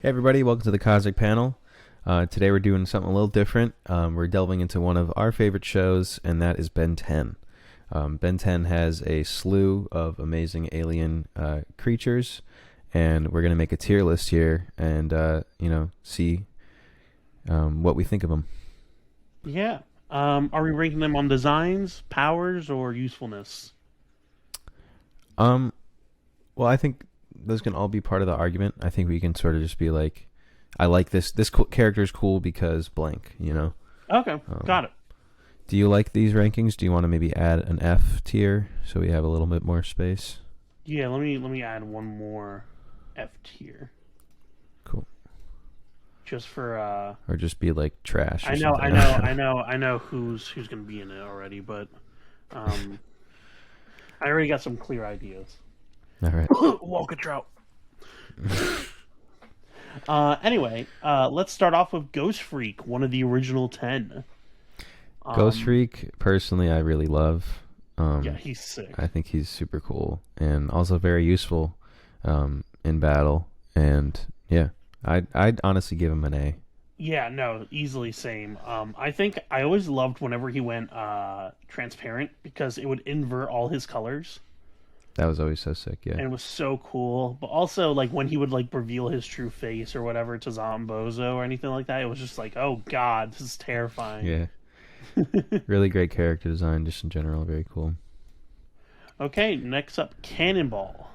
Hey everybody, welcome to the Cosmic Panel. Today we're doing something a little different. We're delving into one of our favorite shows, and that is Ben 10. Ben 10 has a slew of amazing alien creatures, and we're going to make a tier list here and, see what we think of them. Yeah. Are we ranking them on designs, powers, or usefulness? Um, well, I think those can all be part of the argument. I think we can sort of just be like, I like this. This character is cool because blank, you know? Okay, got it. Do you like these rankings? Do you want to maybe add an F tier so we have a little bit more space? Yeah, let me add one more F tier. Cool. Just for Or just be like trash or I know, something. I know who's gonna be in it already, but I already got some clear ideas. All right. Walker Trout. Anyway, let's start off with Ghost Freak, one of the original 10. Ghost Freak, personally, I really love. Yeah, he's sick. I think he's super cool and also very useful in battle. And yeah, I'd honestly give him an A. Yeah, no, easily same. I think I always loved whenever he went transparent because it would invert all his colors. That was always so sick, yeah. And it was so cool. But also, like, when he would, like, reveal his true face or whatever to Zombozo or anything like that, it was just like, oh, God, this is terrifying. Yeah. Really great character design, just in general, very cool. Okay, next up, Cannonball.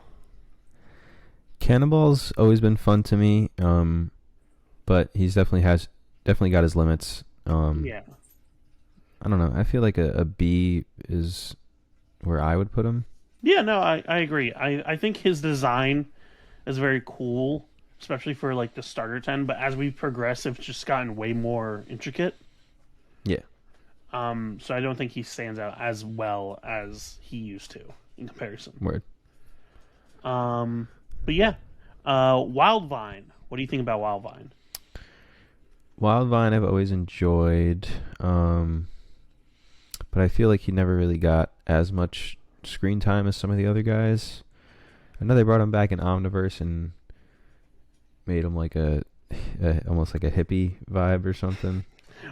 Cannonball's always been fun to me, but he's definitely got his limits. Yeah. I don't know. I feel like a B is where I would put him. Yeah, no, I agree. I think his design is very cool, especially for, like, the starter 10, but as we progress, it's just gotten way more intricate. Yeah. So I don't think he stands out as well as he used to in comparison. Word. But yeah, Wildvine. What do you think about Wildvine? Wildvine I've always enjoyed, but I feel like he never really got as much screen time as some of the other guys. I know they brought him back in Omniverse and made him like a almost like a hippie vibe or something.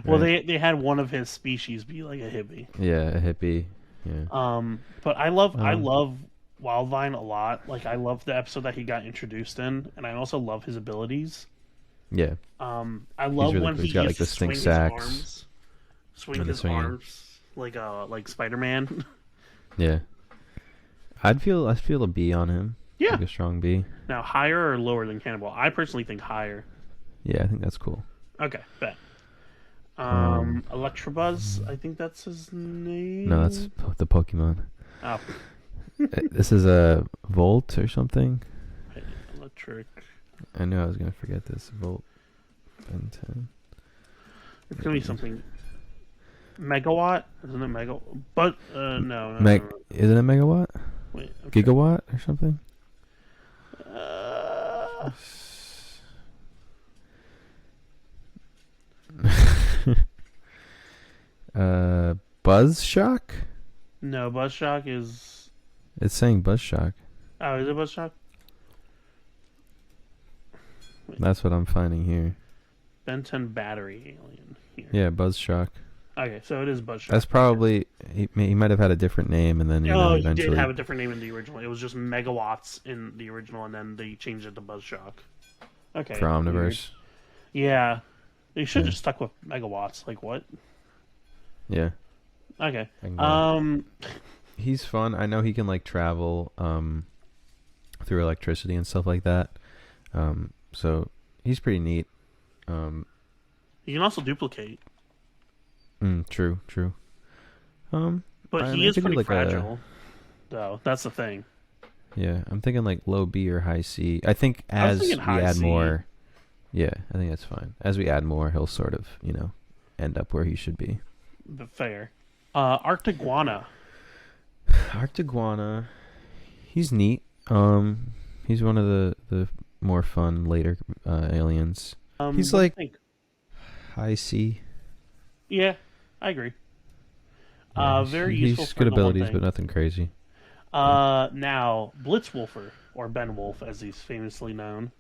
Well, right? they had one of his species be like a hippie. Yeah, a hippie. Yeah. But I love Wildvine a lot. Like, I love the episode that he got introduced in, and I also love his abilities. Yeah. I love really when cool. he He's got like used to the stink swing sacks. his arms, swing And the his swinging. arms like Spider-Man. Yeah. I'd feel a B on him. Yeah. Like a strong B. Now, higher or lower than Cannonball? I personally think higher. Yeah, I think that's cool. Okay, bet. Electabuzz, I think that's his name. No, that's the Pokemon. Oh. This is a Volt or something. Wait, electric. I knew I was gonna forget this. Volt. Ben 10. It's gonna be something. Megawatt? Isn't it Mega? But no. Isn't it Megawatt? Wait, okay. Gigawatt or something? Buzz Shock? No, Buzzshock is. It's saying Buzz Shock. Oh, is it Buzzshock? That's what I'm finding here. Ben 10 battery alien here. Yeah, Buzz Shock. Okay, so it is Buzzshock. That's probably he might have had a different name and then he eventually did have a different name in the original. It was just Megawatts in the original, and then they changed it to Buzzshock. Okay. for Omniverse. Yeah, they should Yeah. just stuck with Megawatts. Like what? Yeah. Okay. I can go. He's fun. I know he can like travel through electricity and stuff like that. So he's pretty neat. You can also duplicate. True. But I he is could do pretty like fragile, though. That's the thing. Yeah, I'm thinking like low B or high C. I think I was as we thinking high add C. more, yeah, I think that's fine. As we add more, he'll sort of, end up where he should be. But fair. Arctiguana. Arctiguana, he's neat. He's one of the more fun later aliens. He's What do you like think? high C. Yeah, I agree. Yeah, Very he's useful for good the one abilities, thing. but nothing crazy. Now Blitzwolfer, or Ben Wolf, as he's famously known.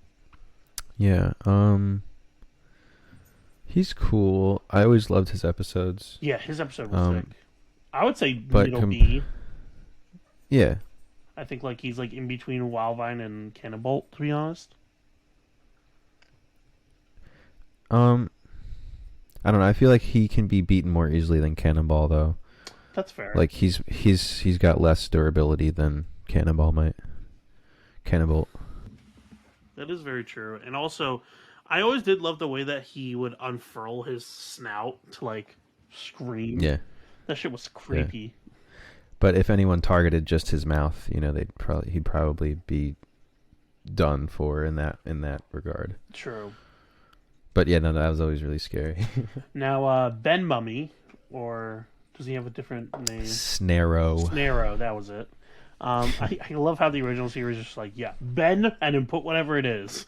Yeah. He's cool. I always loved his episodes. Yeah, his episode was sick. Um, I would say but middle B. yeah. I think like he's like in between Wildvine and Cannonbolt, to be honest. Um, I don't know. I feel like he can be beaten more easily than Cannonball, though. That's fair. Like he's got less durability than Cannonball might. Cannonbolt. That is very true. And also, I always did love the way that he would unfurl his snout to like scream. Yeah. That shit was creepy. Yeah. But if anyone targeted just his mouth, he'd probably be done for in that regard. True. But yeah, no, that was always really scary. Now, Ben Mummy, or does he have a different name? Snarrow, that was it. I love how the original series is just like, yeah, Ben, and then put whatever it is.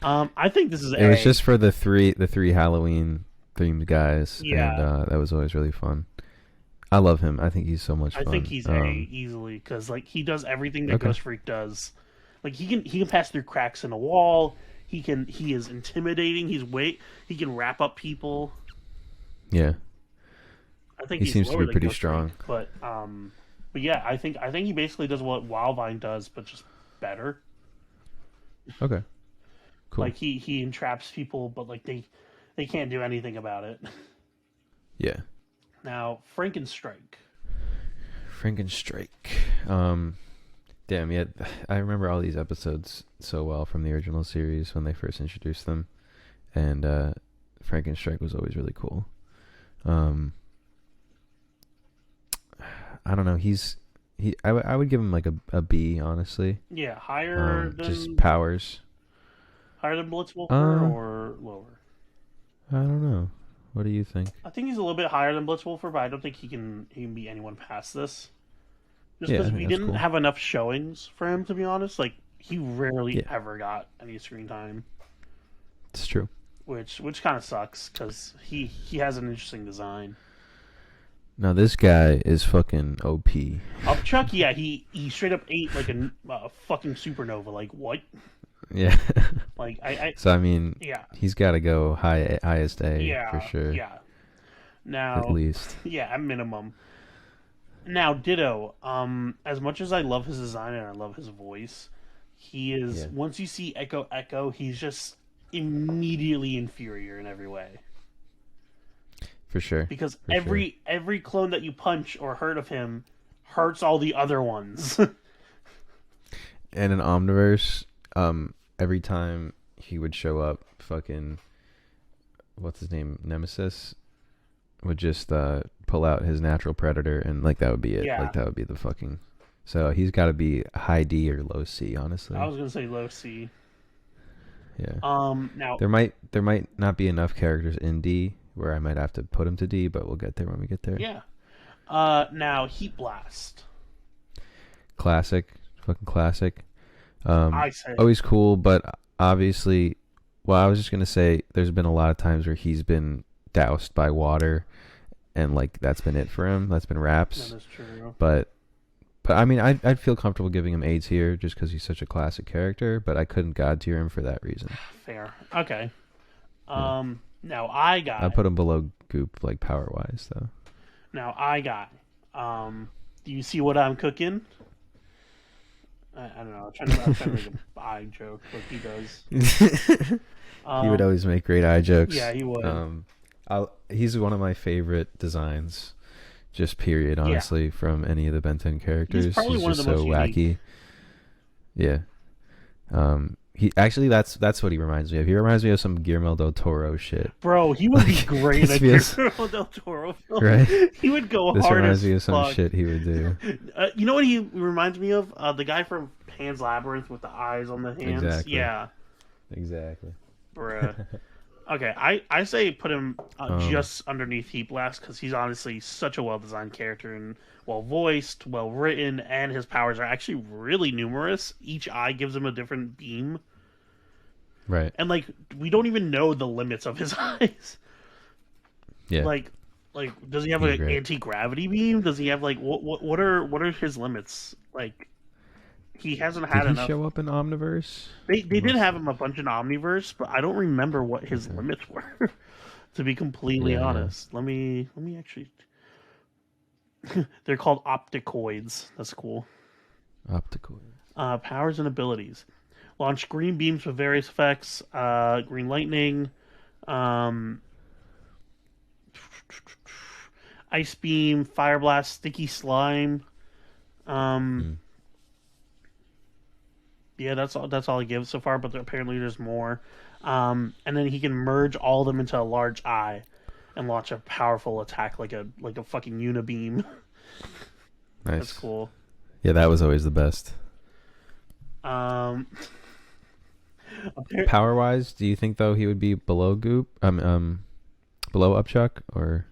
I think this is It was just for the three Halloween themed guys. Yeah. And that was always really fun. I love him. I think he's so much fun. I think he's A easily, because like he does everything that Ghost Freak does. Like he can pass through cracks in a wall. He is intimidating. He can wrap up people. Yeah. I think he he's seems to lower be than pretty Ghost strong. Freak, but yeah, I think he basically does what Wildvine does, but just better. Okay. Cool. Like he entraps people, but like they can't do anything about it. Yeah. Now, Frankenstrike. Damn, yeah, I remember all these episodes so well from the original series when they first introduced them, and Frankenstrike was always really cool. I don't know. I would give him like a B, honestly. Yeah, higher than just powers. Higher than Blitzwolfer or lower? I don't know. What do you think? I think he's a little bit higher than Blitzwolfer, but I don't think he can beat anyone past this. Just because we didn't have enough showings for him, to be honest. Like he rarely ever got any screen time. It's true. Which kind of sucks because he has an interesting design. Now this guy is fucking OP. Upchuck, yeah, he straight up ate like a fucking supernova. Like what? Yeah. Like I So I mean, yeah, he's got to go highest A for sure. Yeah. Now at least. Yeah, at minimum. Now Ditto. As much as I love his design and I love his voice, he is once you see Echo, he's just immediately inferior in every way. For sure. Because every clone that you punch or hurt of him hurts all the other ones. And in Omniverse, every time he would show up, fucking what's his name, Nemesis would just pull out his natural predator, and like that would be it. Yeah. Like that would be the fucking. So he's got to be high D or low C, honestly. I was gonna say low C. Yeah. Now there might not be enough characters in D where I might have to put him to D, but we'll get there when we get there. Yeah. Now Heat Blast. Classic, fucking classic. I say always cool, but obviously, well, I was just gonna say there's been a lot of times where he's been doused by water, and like that's been it for him. That's been Raps. That is true. But I mean, I'd feel comfortable giving him A tier just because he's such a classic character. But I couldn't God tier him for that reason. Fair. Okay. Now I got. I put him below Goop, like power wise, though. Now I got. Do you see what I'm cooking? I don't know. I'm trying to make a eye joke like he does. He would always make great eye jokes. Yeah, he would. He's one of my favorite designs, just period. Honestly, from any of the Ben 10 characters, he's probably one of the most wacky. Yeah. He actually that's what he reminds me of. He reminds me of some Guillermo del Toro shit. Bro, he would be great at Guillermo del Toro film. Right? He would go this hard reminds as me of some fuck. shit he would do. You know what he reminds me of? The guy from Pan's Labyrinth with the eyes on the hands. Exactly. Yeah. Exactly. Bruh. Okay, I say put him just underneath Heat Blast because he's honestly such a well-designed character and well-voiced, well-written, and his powers are actually really numerous. Each eye gives him a different beam. Right. And, like, we don't even know the limits of his eyes. Yeah. Like, does he have an anti-gravity beam? Does he have, like, what are his limits? Like, He hasn't Did had he enough. show up in Omniverse? They did Must have have. him a bunch in Omniverse, but I don't remember what his Okay. limits were. To be completely Yeah, yeah. honest, let me actually. They're called opticoids. That's cool. Optical. Powers and abilities. Launch green beams with various effects. Green lightning. Um, ice beam. Fire blast. Sticky slime. Um, Hmm. yeah, that's all I give so far. But apparently there's more. And then he can merge all of them into a large eye, and launch a powerful attack like a fucking unibeam. That's Nice. cool. Yeah, that was always the best. Um, Power wise, do you think though he would be below Goop? Below Upchuck or?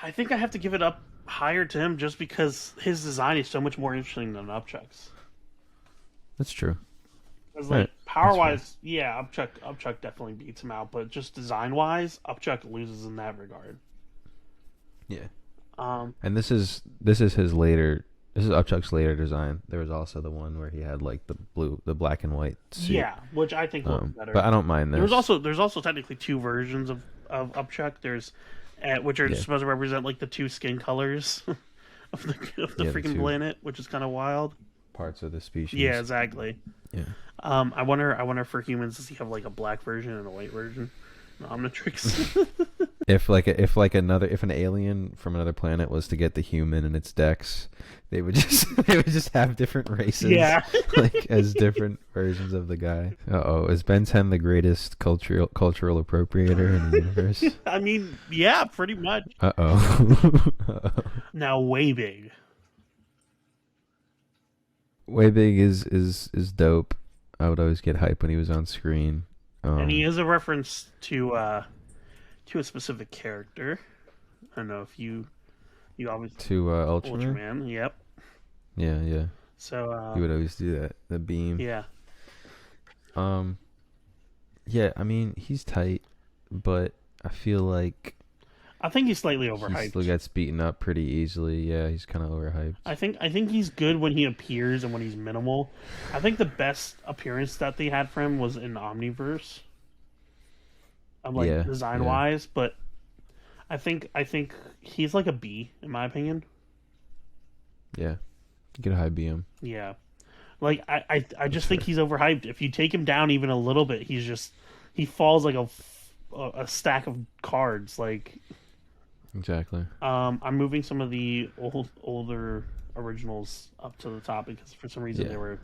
I think I have to give it up higher to him just because his design is so much more interesting than Upchuck's. That's true. Because Right. power wise, yeah, Upchuck definitely beats him out, but just design wise, Upchuck loses in that regard. Yeah. Um, And this is his later. This is Upchuck's later design. There was also the one where he had like the black and white suit. yeah, which I think looks better. But I don't mind this. There's also technically two versions of Upchuck. There's which are supposed to represent like the two skin colors of the freaking two planet, which is kind of wild. parts of the species. Yeah, exactly. Yeah. I wonder for humans does he have like a black version and a white version? Omnitrix. If an alien from another planet was to get the human in its decks, they would just have different races. Yeah. Like as different versions of the guy. Is Ben 10 the greatest cultural appropriator in the universe? I mean, yeah, pretty much. Uh-oh. Now, way big. Way Big is dope. I would always get hype when he was on screen. And he is a reference to a specific character. I don't know if you obviously to Ultraman. Ultraman. Yep. Yeah. So He would always do that. The beam. yeah. Yeah, I mean, he's tight, but I feel like I think he's slightly he overhyped. still gets beaten up pretty easily. Yeah, he's kind of overhyped. I think he's good when he appears and when he's minimal. I think the best appearance that they had for him was in Omniverse. Design wise, but I think he's like a B in my opinion. Yeah, get a high BM. Yeah, like I just think he's overhyped. If you take him down even a little bit, he falls like a stack of cards. Like Exactly. I'm moving some of the older originals up to the top because for some reason they were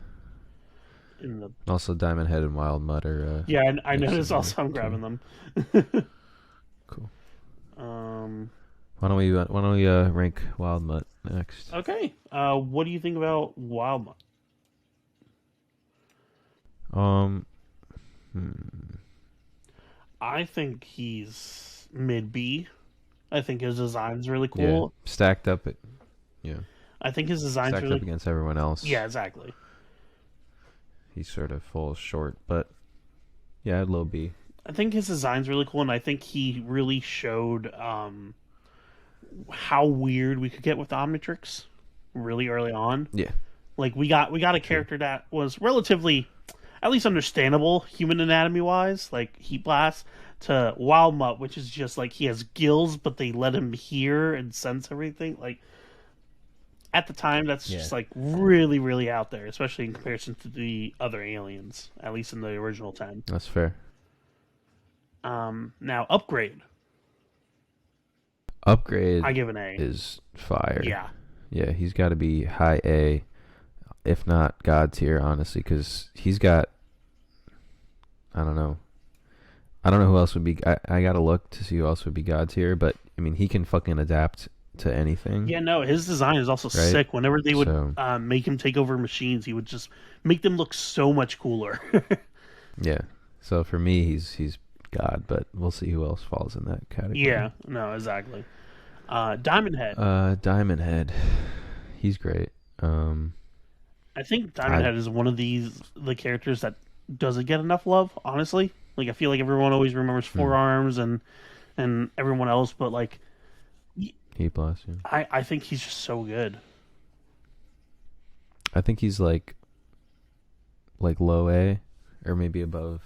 in the. Also, Diamond Head and Wild Mud are. Yeah, I noticed. Also, I'm grabbing them. Cool. Why don't we rank Wild Mutt next? Okay. What do you think about Wild Mutt? I think he's mid B. I think his design's really cool. Yeah, stacked up. I think his design's stacked really up against everyone else. Yeah, exactly. He sort of falls short, but yeah, low B. I think his design's really cool, and I think he really showed how weird we could get with Omnitrix really early on. Yeah. Like we got a character that was relatively at least understandable human anatomy wise, like Heat Blast, to Wild Mutt, which is just like he has gills but they let him hear and sense everything. Like at the time that's just like really, really out there, especially in comparison to the other aliens, at least in the original 10. That's fair. Now Upgrade. Upgrade I give an A. is fire. Yeah. Yeah, he's got to be high A, if not God tier, honestly, because he's got. I don't know who else would be. I gotta look to see who else would be God tier, but I mean he can fucking adapt to anything. Yeah, no, his design is also sick. Whenever they would make him take over machines, he would just make them look so much cooler. Yeah. So for me, he's God, but we'll see who else falls in that category. Yeah, no, exactly. Diamond Head. Diamond Head, he's great. I think Diamond Head is one of the characters that doesn't get enough love, honestly. Like I feel like everyone always remembers Forearms and everyone else, but like Heat Blast. Yeah. I think he's just so good. I think he's like low A, or maybe above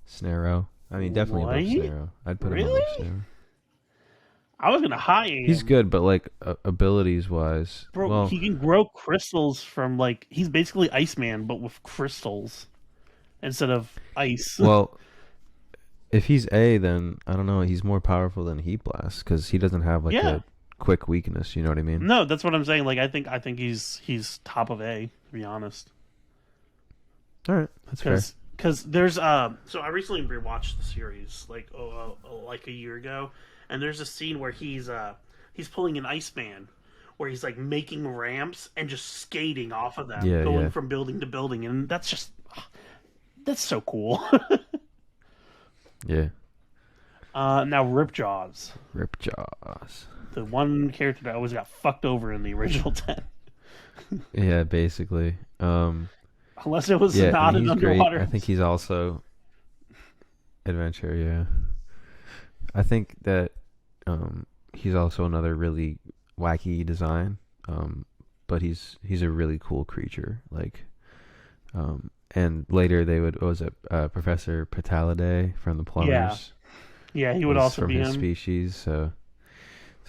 Snarrow. I mean, definitely above What? Snarrow. I'd put him above Really? Snarrow. I was gonna high A He's him. good, but like abilities wise, Bro, well, he can grow crystals from like he's basically Iceman but with crystals instead of ice. well, if he's A, then I don't know. He's more powerful than Heat Blast because he doesn't have like Yeah. a quick weakness. You know what I mean? No, that's what I'm saying. Like I think he's top of A, to be honest. All right, that's fair. Because there's so I recently rewatched the series like a year ago, and there's a scene where he's pulling an Iceman, where he's like making ramps and just skating off of them, Yeah, going yeah. from building to building, and that's so cool. Yeah. Now Ripjaws, Ripjaws. the one character that always got fucked over in the original 10, Yeah, basically. unless it was Yeah, not and an he's great. underwater. I think he's also adventure. Yeah, I think that he's also another really wacky design. But he's a really cool creature. Like, and later they would what was it Professor Petalidae from the Plumbers? Yeah, he would Was also from be his him. species. So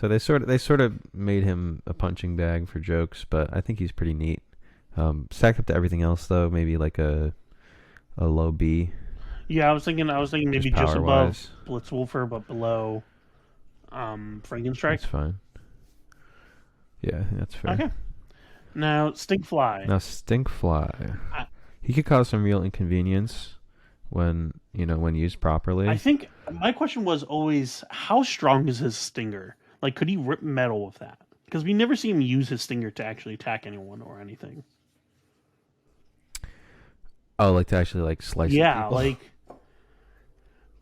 they sort of made him a punching bag for jokes, but I think he's pretty neat. Stacked up to everything else though, maybe like a low B. Yeah, I was thinking maybe just power above wise. Blitzwolfer, but below Frankenstrike. That's fine. Yeah, I think that's fair. Okay. Now Stinkfly. Now Stinkfly, I- he could cause some real inconvenience when used properly. I think my question was always, how strong is his stinger? Like, could he rip metal with that? Because we never see him use his stinger to actually attack anyone or anything. Oh, like to actually like slice. Yeah, people?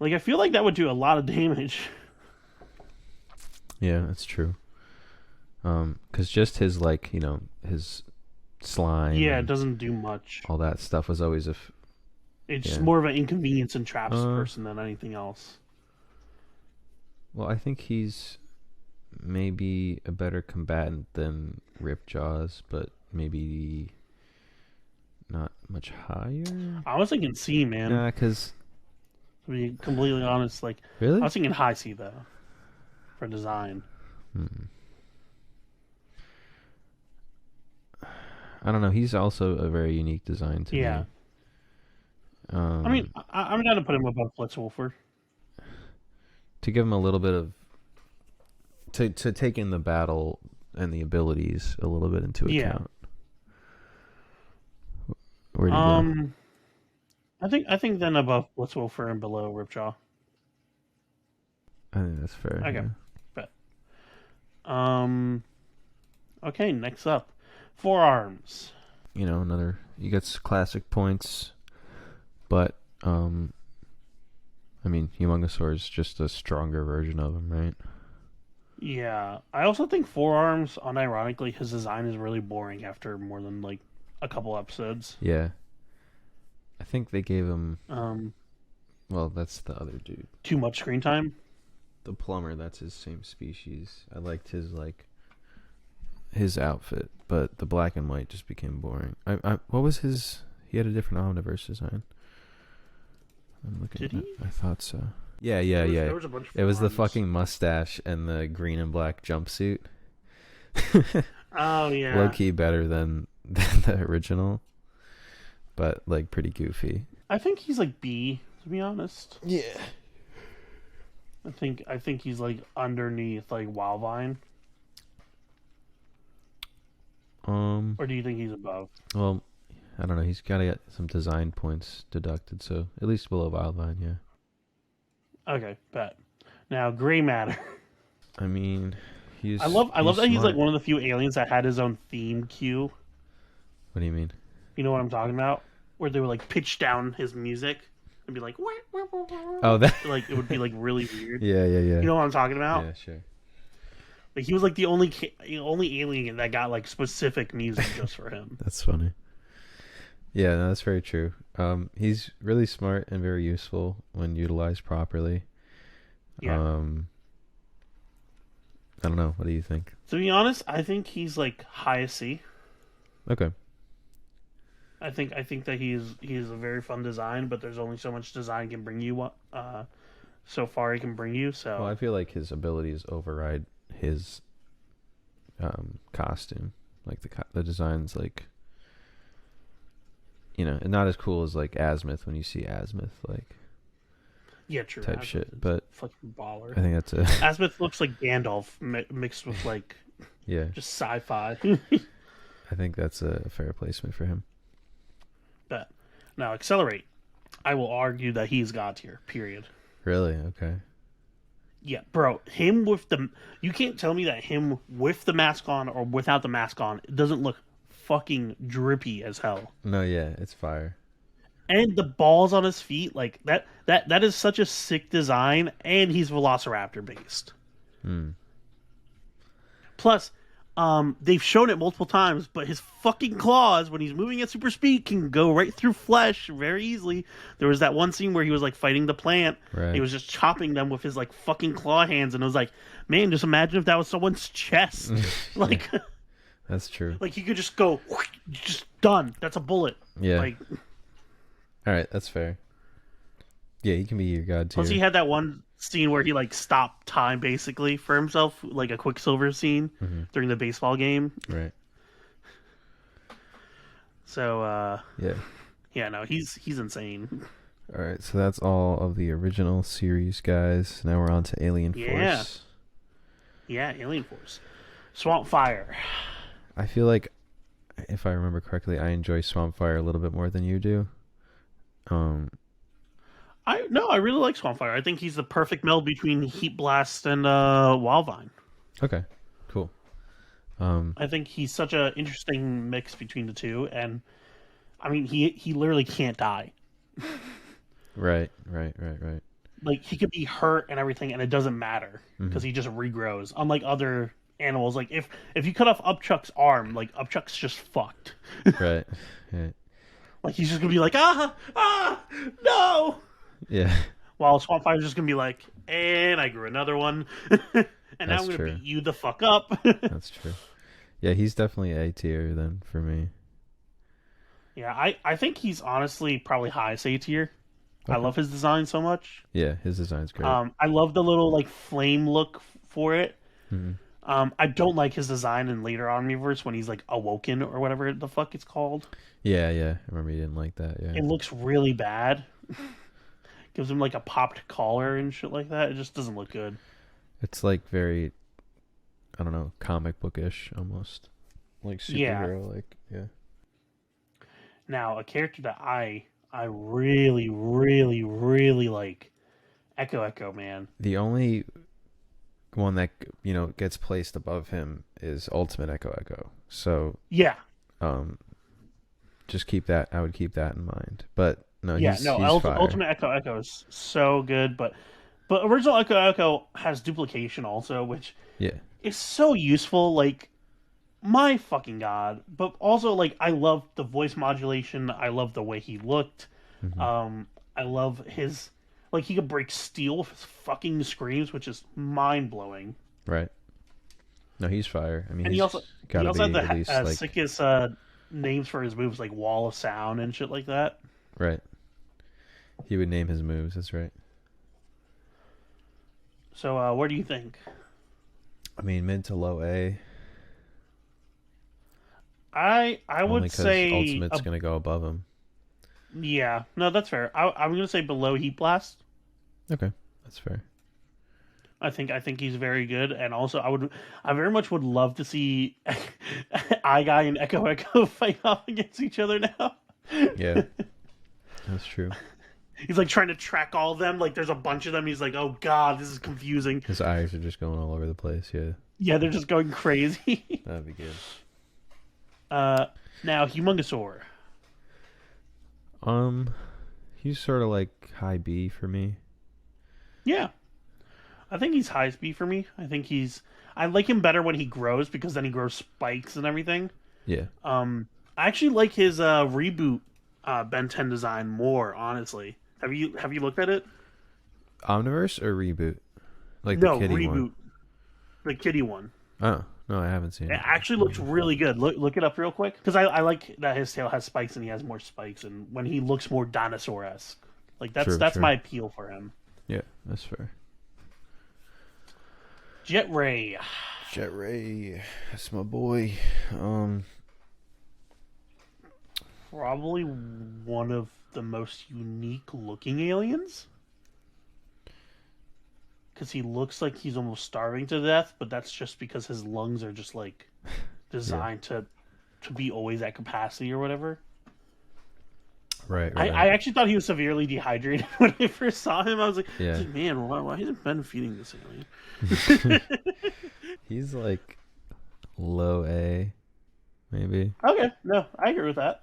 like I feel like that would do a lot of damage. Yeah, that's true. Because just his his slime. Yeah, it and doesn't do much. all that stuff was always It's yeah. more of an inconvenience and traps the person than anything else. Well, I think he's maybe a better combatant than Ripjaws, but maybe not much higher. I was thinking C, man. Nah, because To be completely honest, like really, I was thinking high C though, for design. I don't know. He's also a very unique design to Yeah. me. I mean, I'm down to put him above Blitzwolfer. To give him a little bit of to take in the battle and the abilities a little bit into Yeah. account. Where do you go? I think then above Blitzwolfer and below Ripjaw. I think that's fair. Okay. Yeah. Okay, next up, Forearms. You get classic points, but I mean, Humongousaur is just a stronger version of him, right? Yeah, I also think Forearms, unironically, his design is really boring after more than like a couple episodes. Yeah. I think they gave him. Um, Well, that's the other dude, too much screen time. the plumber. That's his same species. I liked his outfit, but the black and white just became boring. What was his? He had a different Omniverse design. I'm looking. Did he? I thought so. Yeah. There was a bunch of It was the Forearms. fucking mustache and the green and black jumpsuit. Oh yeah. Low key better than the original, but like pretty goofy. I think he's like B, to be honest. Yeah. I think he's like underneath like Wildvine. Or do you think he's above? Well, I don't know. He's got to get some design points deducted, so at least below Wildvine, yeah. Okay, bet. Now Gray Matter. I mean, I love that he's like smart. one of the few aliens that had his own theme cue. What do you mean? You know what I'm talking about? Where they would like pitch down his music and be like, Oh, that. like it would be like really weird. Yeah. You know what I'm talking about? Yeah, sure. Like he was like the only alien that got like specific music just for him. That's funny. Yeah, no, that's very true. He's really smart and very useful when utilized properly. Yeah. I don't know. What do you think? To be honest, I think he's like high C. Okay. I think that he is a very fun design, but there's only so much design can bring you. So far he can bring you. Well, So I feel like his abilities override his costume. Like the design's like, not as cool as like Azimuth when you see Azimuth like yeah, true. type Azimuth shit. is But fucking baller. I think that's a Azimuth looks like Gandalf mixed with like yeah. just sci-fi. I think that's a fair placement for him. But now accelerate. I will argue that he's God tier. Period. Really? Okay. Yeah, bro. Him with the you can't tell me that him with the mask on or without the mask on it doesn't look fucking drippy as hell. No, yeah, it's fire. And the balls on his feet, like that is such a sick design. And he's Velociraptor based. Hmm. Plus, they've shown it multiple times, but his fucking claws, when he's moving at super speed, can go right through flesh very easily. There was that one scene where he was like fighting the plant. Right. He was just chopping them with his like fucking claw hands, and it was like, man, just imagine if that was someone's chest. Like, That's true. like he could just go, just done. That's a bullet. Yeah. Like, all right, that's fair. Yeah, he can be your god tier. plus he had that one scene where he like stopped time basically for himself, like a Quicksilver scene during the baseball game. Right. So Yeah. yeah, no, he's insane. All right, so that's all of the original series, guys. Now we're on to Alien Yeah. Force. Yeah, Alien Force. Swamp Fire. I feel like, if I remember correctly, I enjoy Swamp Fire a little bit more than you do. I really like Swamp Fire. I think he's the perfect meld between Heat Blast and Wildvine. Okay, cool. I think he's such an interesting mix between the two, and I mean he literally can't die. Right. Like he could be hurt and everything, and it doesn't matter because he just regrows. Unlike other animals, like if you cut off Upchuck's arm, like Upchuck's just fucked. Right. Like he's just gonna be like no. Yeah. While Swamp Fire's just gonna be like, and I grew another one, and now I'm gonna beat you the fuck up. That's true. Yeah, he's definitely A tier then for me. Yeah, I think he's honestly probably highest A tier. Okay. I love his design so much. Yeah, his design's great. I love the little like flame look for it. Mm-hmm. I don't like his design in later Omniverse when he's like awoken or whatever the fuck it's called. Yeah. I remember you didn't like that. Yeah. It looks really bad. Gives him like a popped collar and shit like that. It just doesn't look good. It's like very, I don't know, comic bookish almost, like superhero. Like yeah. Now a character that I really really like, Echo man. The only one that gets placed above him is Ultimate Echo. So Yeah. Just keep that. I would keep that in mind. But no, Yeah, he's fire. Ultimate Echo is so good, but original Echo has duplication also, which is so useful. Like, my fucking god! But also, like, I love the voice modulation. I love the way he looked. I love his he could break steel with his fucking screams, which is mind blowing. Right. No, he's fire. I mean, And he also had the at least like sickest names for his moves, like Wall of Sound and shit like that. right. He would name his moves. That's right. So, where do you think? I mean, mid to low A. I Only would 'cause say Ultimate's gonna go above him. Yeah, no, that's fair. I'm gonna say below Heat Blast. Okay, that's fair. I think he's very good, and also I very much would love to see Eye Guy and Echo fight off against each other now. Yeah, that's true. He's like trying to track all of them. Like there's a bunch of them. He's like, oh god, this is confusing. His eyes are just going all over the place. Yeah. Yeah, they're just going crazy. That'd be good. Now Humongosaur. He's sort of like high B for me. Yeah. I think he's highest B for me. I like him better when he grows because then he grows spikes and everything. Yeah. I actually like his reboot Ben 10 design more, honestly. Have you looked at it? Omniverse or reboot? Like No, the kitty reboot. one. The kitty one. Oh, No, I haven't seen It it. actually looks really good. Look it up real quick because I like that his tail has spikes and he has more spikes, and when he looks more dinosaur-esque, like that's True. my appeal for him. Yeah, that's fair. Jet Ray. Jet Ray, that's my boy. Probably one of the most unique looking aliens. Because he looks like he's almost starving to death, but that's just because his lungs are just like designed to be always at capacity or whatever. Right. I actually thought he was severely dehydrated when I first saw him. I was like, Yeah. man, why hasn't Ben feeding this alien? He's like low A, maybe. Okay, no, I agree with that.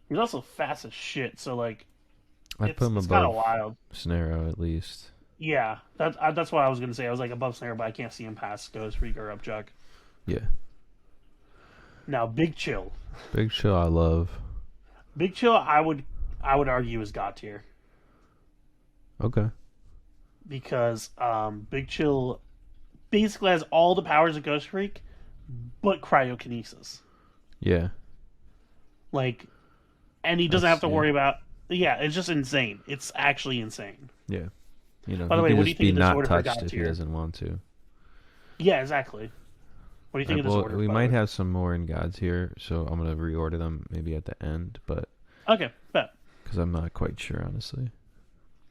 He's also fast as shit, so like, I'd put him it's kind of above wild. Snarrow at least. Yeah, that's what I was gonna say. I was like above Snare, but I can't see him past Ghost Freak or Upchuck. Yeah. Now, Big Chill. Big Chill, I love. Big Chill, I would argue is God tier Okay. because Big Chill basically has all the powers of Ghost Freak, but cryokinesis. Yeah. Like, and he doesn't have to worry about. Yeah, it's just insane. It's actually insane. Yeah. You know, By the he way, can what do you just think be of this not order for touched God if he tier? doesn't want to. Yeah, exactly. What do you think of this order? We might have some more in God's here, so I'm gonna reorder them maybe at the end, but Okay, bet. because I'm not quite sure, honestly.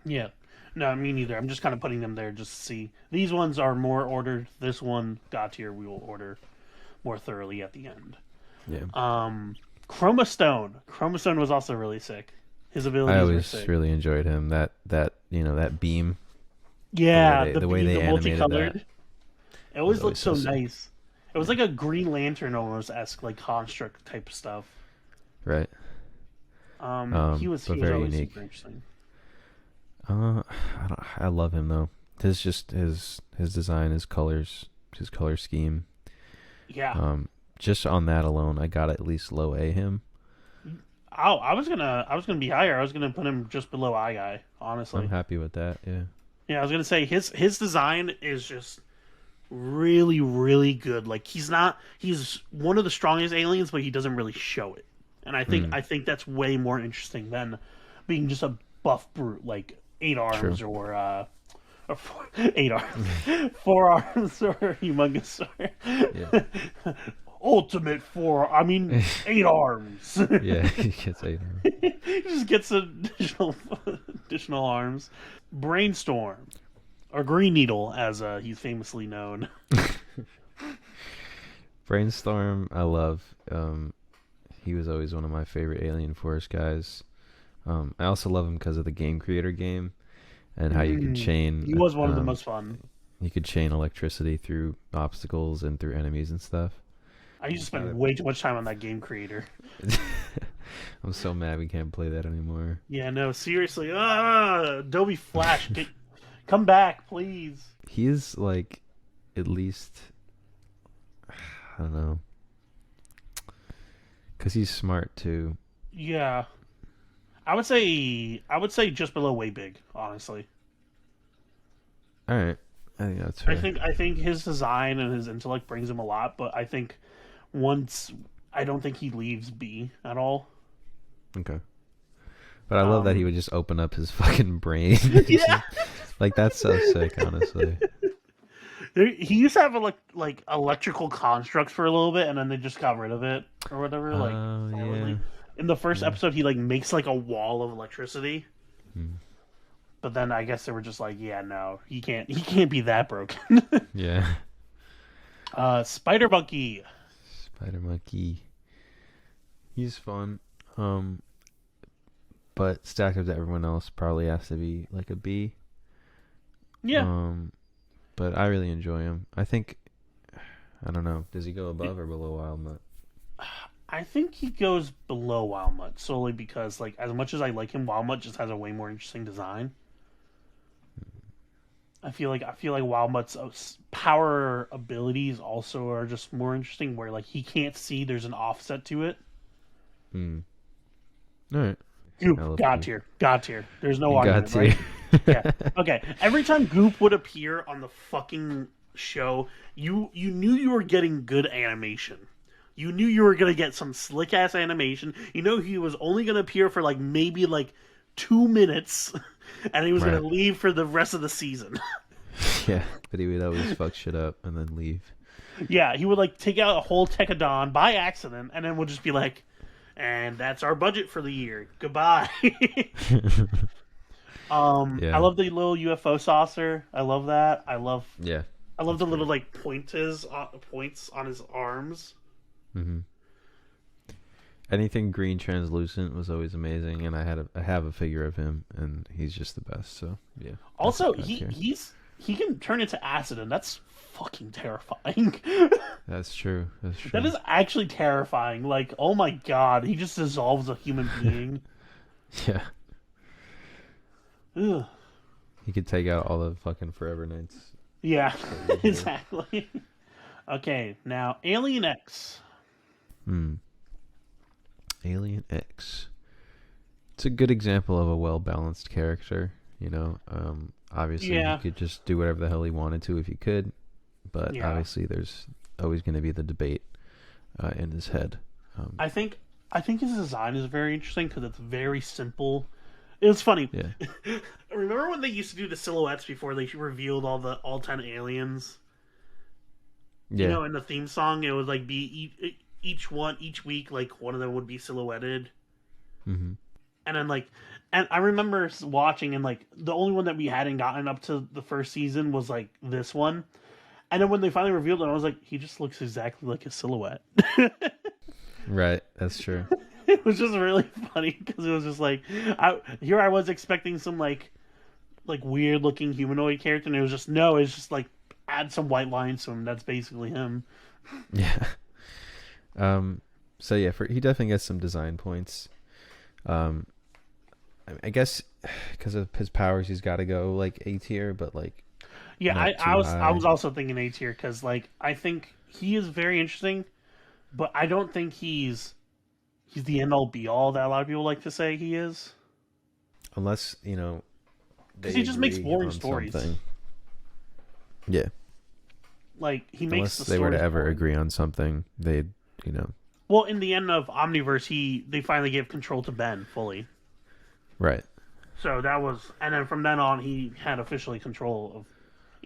Yeah. No, me neither. I'm just kind of putting them there just to see. These ones are more ordered. This one, God tier, we will order more thoroughly at the end. Yeah. Chroma Stone. Chroma Stone was also really sick. His abilities I were always sick. really enjoyed him. That that beam. Yeah, the way they animated multicolored. that It always was looked so always so sick. nice. It was like a Green Lantern almost esque, like construct type of stuff. Right. He was very always unique. super interesting. I love him though. His design, his colors, his color scheme. Yeah. Just on that alone, I got at least low A him. Oh, I was gonna be higher. I was gonna put him just below Eye Guy, honestly. I'm happy with that. Yeah. Yeah, I was gonna say his design is just really, really good. Like he's one of the strongest aliens, but he doesn't really show it. And I think that's way more interesting than being just a buff brute like 8 arms True. or 8 arms, 4 arms or humongous. Yeah. Ultimate 8 arms. Yeah. He gets 8 arms. He just gets additional arms. Brainstorm, or Green Needle, as he's famously known. Brainstorm, I love. He was always one of my favorite Alien Force guys. I also love him because of the Game Creator game and how you could chain. He was one of the most fun. You could chain electricity through obstacles and through enemies and stuff. I used to spend way too much time on that Game Creator. I'm so mad we can't play that anymore. Yeah, no, seriously. Adobe Flash, come back, please. He is like, at least, I don't know, because he's smart too. Yeah, I would say just below way big, honestly. All right, I think that's fair. I think his design and his intellect brings him a lot, but I think I don't think he leaves B at all. Okay. But I love that he would just open up his fucking brain. Yeah. Like, that's so sick, honestly. He used to have like electrical constructs for a little bit, and then they just got rid of it or whatever. Like, yeah. in the first episode, he like makes like a wall of electricity. But then I guess they were just like, yeah, no, he can't be that broken. Yeah. Spider Monkey. Spider Monkey. He's fun. But stacked up to everyone else probably has to be like a B. Yeah. But I really enjoy him. I think, I don't know, does he go above or below Wild Mutt? I think he goes below Wild Mutt solely because, like, as much as I like him, Wild Mutt just has a way more interesting design. I feel like Wild Mutt's power abilities also are just more interesting. Where like he can't see, there's an offset to it. All right. Goop, God tier. There's no argument, God tier. right? Yeah. Okay. Every time Goop would appear on the fucking show, you knew you were getting good animation. You knew you were gonna get some slick ass animation. You know he was only gonna appear for like maybe like 2 minutes, and he was gonna Right. leave for the rest of the season. Yeah, but he would always fuck shit up and then leave. Yeah, he would like take out a whole Tekadon by accident, and then would just be like, "And that's our budget for the year. Goodbye." I Yeah. love the little UFO saucer. I love that. Yeah. I love the That's little great. like points on his arms. Mm-hmm. Anything green translucent was always amazing, and I have a figure of him, and he's just the best. So yeah. That's Also, top tier. he can turn into acid, and that's fucking terrifying. That's true. That's true. That is actually terrifying. Like, oh my god, he just dissolves a human being. Yeah. Ugh. He could take out all the fucking Forever Knights. Yeah, Yeah. exactly. Okay, now Alien X. Alien X. It's a good example of a well-balanced character. Obviously Yeah. he could just do whatever the hell he wanted to if he could, but Yeah. obviously there's always going to be the debate in his head. I think his design is very interesting because it's very simple. It was funny. Yeah. Remember when they used to do the silhouettes before they revealed all 10 aliens? Yeah. You know, in the theme song, it would like be each week, like one of them would be silhouetted, Mm-hmm. and then and I remember watching, and like the only one that we hadn't gotten up to the first season was like this one, and then when they finally revealed it, I was like, he just looks exactly like his silhouette. Right. That's true. It was just really funny because it was just like I was expecting some like weird looking humanoid character, and it was just no, it's just like add some white lines to him. That's basically him. Yeah. So yeah, he definitely gets some design points. I guess because of his powers, he's got to go like A tier, but like Yeah, not I too was high. also thinking A tier because like I think he is very interesting, but I don't think he's the end all be all that a lot of people like to say he is. Unless Because they he just makes agree boring on stories. something. Yeah. Like he Unless makes the they were to stories ever boring. agree on something, they'd Well, in the end of Omniverse, they finally gave control to Ben fully. right. So that was, and then from then on, he had officially control of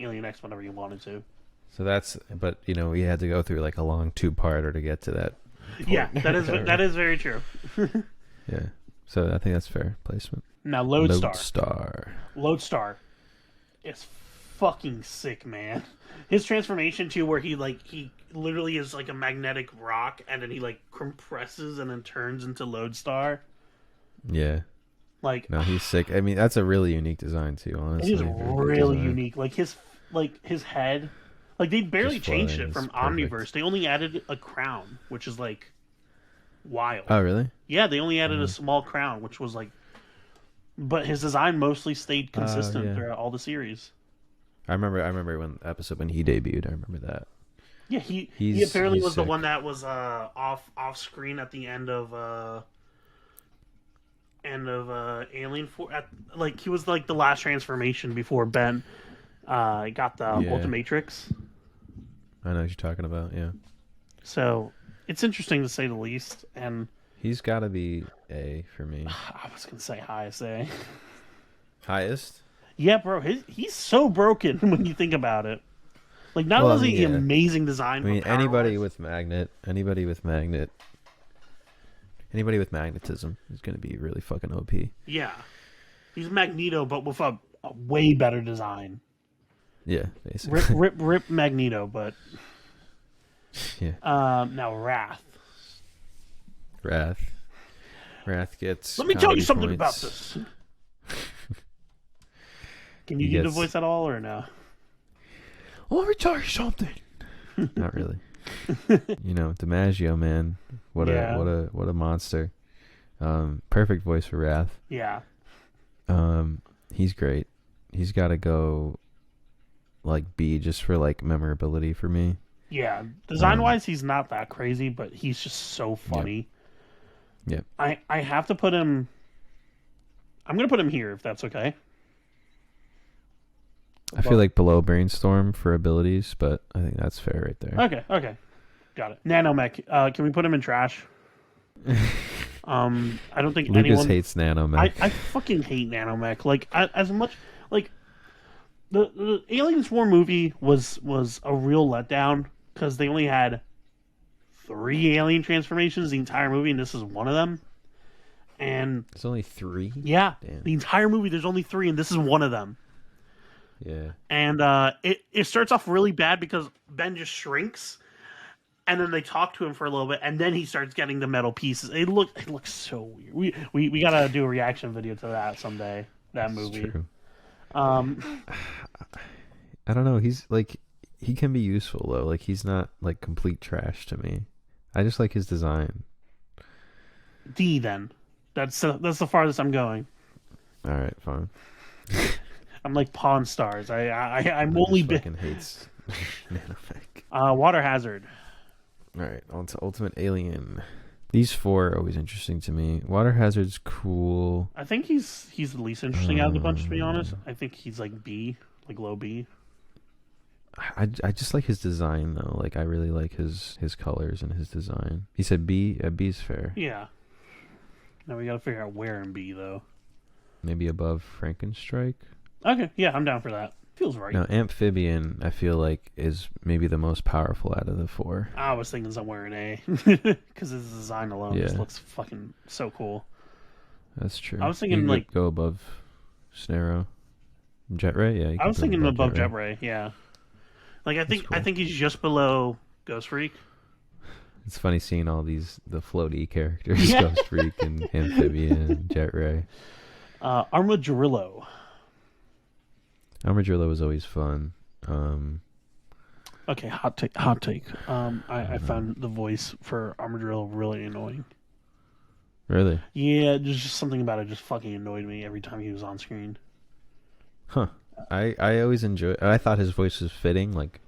Alien X whenever he wanted to. So but he had to go through like a long 2-parter to get to that. Yeah, point. that is very true. Yeah. So I think that's fair placement. Now Lodestar. Lodestar. is fucking sick, man. His transformation too, where he literally is like a magnetic rock, and then he like compresses and then turns into Lodestar. Yeah. Like, No, he's sick. I mean, that's a really unique design too. Honestly, it is Very good really design. unique. Like his head, like they barely Just changed flying it from is perfect. Omniverse. They only added a crown, which is like wild. Oh, really? Yeah, they only added a small crown, which was like, but his design mostly stayed consistent yeah. throughout all the series. I remember when he debuted. I remember that. Yeah, he He's apparently was the sick. one that was off screen at the end of Alien 4. Like he was like the last transformation before Ben got the Yeah. Ultimatrix. I know what you're talking about. Yeah. So it's interesting to say the least. And He's got to be A for me. I was gonna say highest A. Highest? Yeah, bro, he's so broken when you think about it. Like not Well, only is he yeah. amazing design, I mean, but anybody power-wise. anybody with magnetism is going to be really fucking OP. Yeah, he's Magneto, but with a way better design. Yeah, basically. Rip Magneto, but Yeah. now Wrath. Wrath gets. Let me tell you comedy something about points. this. Can you He do the gets- voice at all, or no? Let me tell you something. Not really. DiMaggio, man, what Yeah. a monster. Perfect voice for Wrath. Yeah, He's great. He's got to go like B just for like memorability for me. yeah. Design-wise, he's not that crazy, but he's just so funny. Yeah. I have to put him. I'm gonna put him here if that's okay. I feel like below Brainstorm for abilities, but I think that's fair right there. Okay. Got it. Nanomech. Can we put him in trash? I don't think Lukas anyone hates Nanomech. I fucking hate Nanomech. Like as much like the Alien Swarm movie was a real letdown because they only had 3 alien transformations the entire movie, and this is one of them. And It's only 3. Yeah, Damn. the entire movie there's only 3, and this is one of them. Yeah. And it starts off really bad because Ben just shrinks. And then they talk to him for a little bit, and then he starts getting the metal pieces. It looks so weird. We gotta do a reaction video to that someday. That movie. True. I don't know. He's like, he can be useful though. Like he's not like complete trash to me. I just like his design. D then. That's the farthest I'm going. All right, fine. I'm like Pawn Stars. I'm only fucking hates Nanomech. Water Hazard. All right, on to Ultimate Alien. These 4 are always interesting to me. Water Hazard's cool. I think he's the least interesting out of the bunch, to be honest. I think he's like B, like low B. I just like his design though. Like I really like his colors and his design. He said B. B's fair. Yeah. Now we gotta figure out where in B though. Maybe above Frankenstrike. Okay, yeah, I'm down for that. Feels right. Now Amphibian, I feel like is maybe the most powerful out of the 4. I was thinking somewhere in A because his design alone just looks fucking so cool. That's true. I was thinking you like go above Snarrow, Jet Ray. Yeah, I was thinking above Jet Ray. Yeah, like I think he's just below Ghost Freak. It's funny seeing all the floaty characters, Ghost Freak and Amphibian and Jet Ray. Armadillo. Armadillo was always fun. Okay, hot take. I found the voice for Armadillo really annoying. Really? Yeah, there's just something about it just fucking annoyed me every time he was on screen. Huh. I always enjoy. I thought his voice was fitting. Like,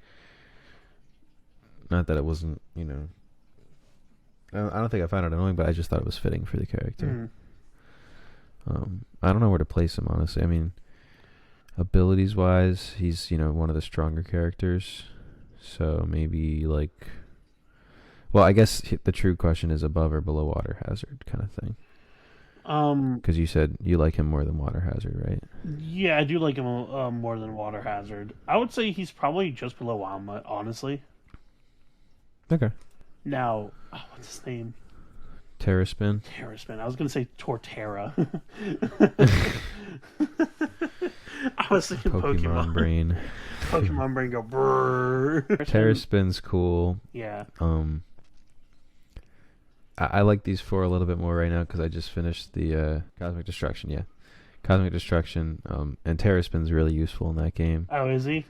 not that it wasn't. I don't think I found it annoying, but I just thought it was fitting for the character. I don't know where to place him, honestly. I mean, abilities wise, he's one of the stronger characters. So maybe like, well, I guess the true question is above or below Water Hazard kind of thing. Because you said you like him more than Water Hazard, right? Yeah, I do like him more than Water Hazard. I would say he's probably just below Alma, honestly. Okay. Now, what's his name? Terraspin. I was going to say Torterra. I was thinking Pokemon brain. Pokemon brain go brrr. Terraspin's cool. Yeah. I like these 4 a little bit more right now because I just finished the Cosmic Destruction. Yeah, Cosmic Destruction. And Terraspin's really useful in that game. Oh, is he?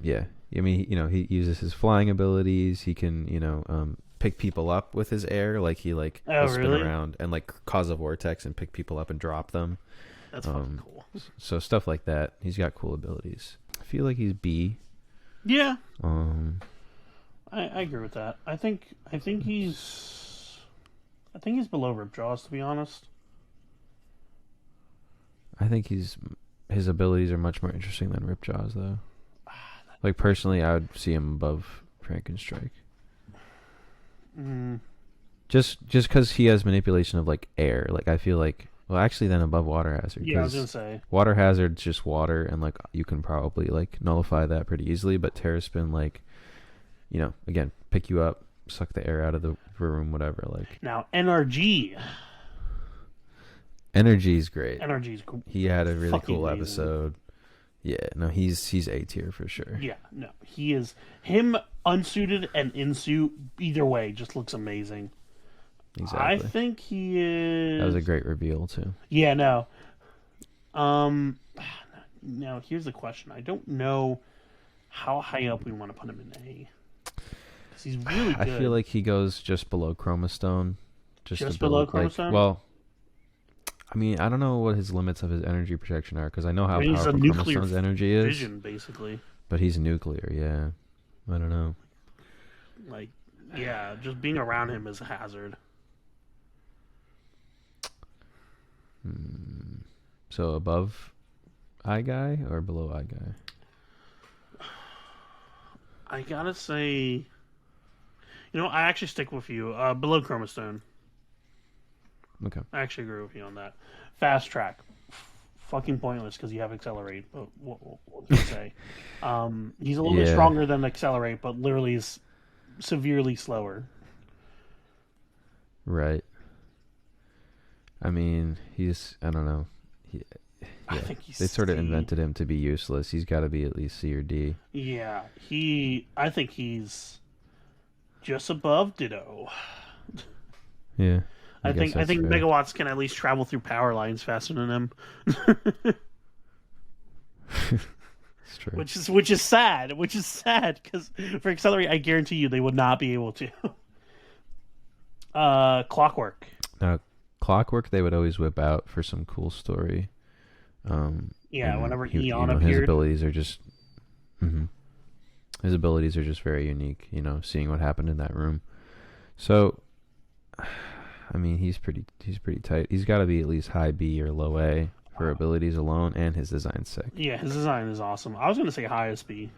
Yeah. I mean, he uses his flying abilities. He can, pick people up with his air. Like he will spin around and like cause a vortex and pick people up and drop them. That's fucking cool. So stuff like that. He's got cool abilities. I feel like he's B. Yeah. I agree with that. I think he's below Ripjaws, to be honest. I think his abilities are much more interesting than Ripjaws, though. Like personally, I would see him above Frankenstrike. Just because he has manipulation of like air. Like I feel like, well, actually, then above Water Hazard. Yeah, I was gonna say Water Hazard's just water, and like you can probably like nullify that pretty easily. But Terraspin, like, again, pick you up, suck the air out of the room, whatever. Like now, NRG. Energy's great. NRG's cool. He had a really cool amazing episode. Yeah, no, he's A tier for sure. Yeah, no, he is. Him unsuited and in suit, either way, just looks amazing. Exactly. I think he is. That was a great reveal too. Yeah, no. Now here's the question. I don't know how high up we want to put him in A. Because he's really good. I feel like he goes just below Chromastone. Just below Chromastone? Well, I mean, I don't know what his limits of his energy protection are, because I know how powerful Chromastone's energy is. Vision, basically. But he's nuclear, yeah. I don't know. Like, yeah, just being around him is a hazard. So above eye guy or below eye guy? I gotta say, I actually stick with you. Below Chromastone. Okay. I actually agree with you on that. Fast track. Fucking pointless because you have accelerate. But what can you say? He's a little bit stronger than accelerate, but literally is severely slower. Right. I mean, I don't know. I think he's they sort of C. invented him to be useless. He's got to be at least C or D. Yeah, I think he's just above Ditto. Yeah. I think fair. megawatts can at least travel through power lines faster than him. It's true. Which is sad. Which is sad because for accelerate, I guarantee you they would not be able to. Clockwork. Clockwork they would always whip out for some cool story. Whenever Eon appeared, his abilities are just his abilities are just very unique. Seeing what happened in that room. So, I mean, he's pretty tight. He's got to be at least high B or low A for abilities alone, and his design's sick. Yeah, his design is awesome. I was going to say highest B.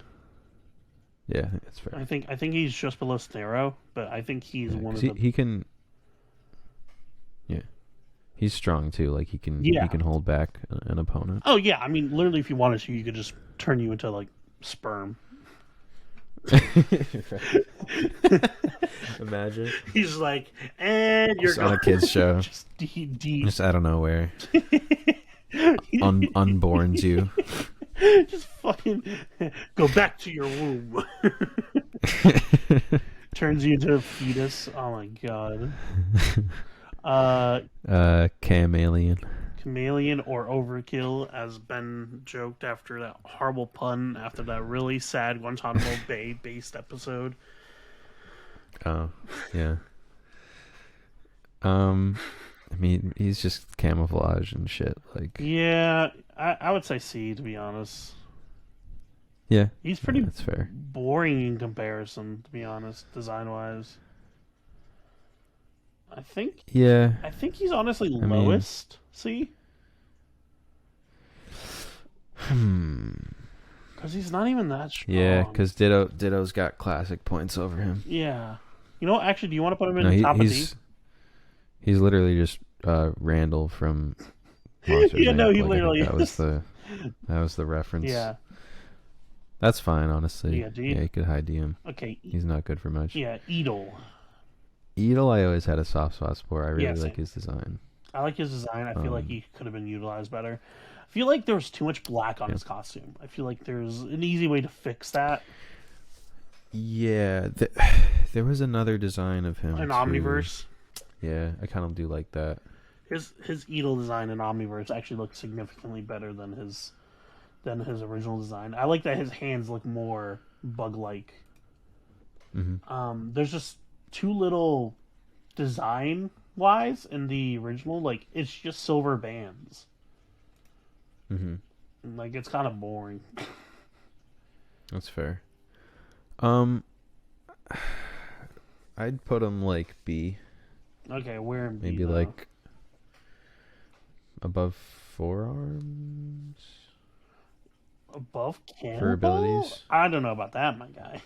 Yeah, I think that's fair. I think he's just below Snaro, but I think he's one of the. He can. Yeah, he's strong too. Like he can hold back an opponent. Oh yeah, I mean, literally, if you wanted to, you could just turn you into like sperm. Imagine he's like, and you're just on a kid's show, just out of nowhere, unborns you. Just fucking go back to your womb. Turns you into a fetus. Oh my god. Chameleon or Overkill, as Ben joked after that horrible pun after that really sad Guantanamo Bay based episode. Oh, yeah. I mean, he's just camouflage and shit. Like, yeah, I would say C, to be honest. Yeah, he's pretty that's fair. Boring in comparison, to be honest, design wise. I think he's honestly lowest. C. Because he's not even that strong. Yeah, because Ditto's got classic points over him. Yeah. Actually, do you want to put him in top of D? He's literally just Randall from Monsters yeah, Inc. no, he literally that was the reference. Yeah. That's fine, honestly. Yeah, yeah, you could high D him. Okay. He's not good for much. Yeah, Edel, I always had a soft spot for. I really like his design. I like his design. I feel like he could have been utilized better. I feel like there was too much black on his costume. I feel like there's an easy way to fix that. Yeah, there was another design of him. An Omniverse. Yeah, I kind of do like that. His Edel design in Omniverse actually looks significantly better than his original design. I like that his hands look more bug-like. Mm-hmm. There's just too little design-wise in the original. Like, it's just silver bands. Mm-hmm. Like, it's kind of boring. That's fair. I'd put him like B. Okay, where in B? Maybe like above forearms. Above Cannonball? For abilities? I don't know about that, my guy.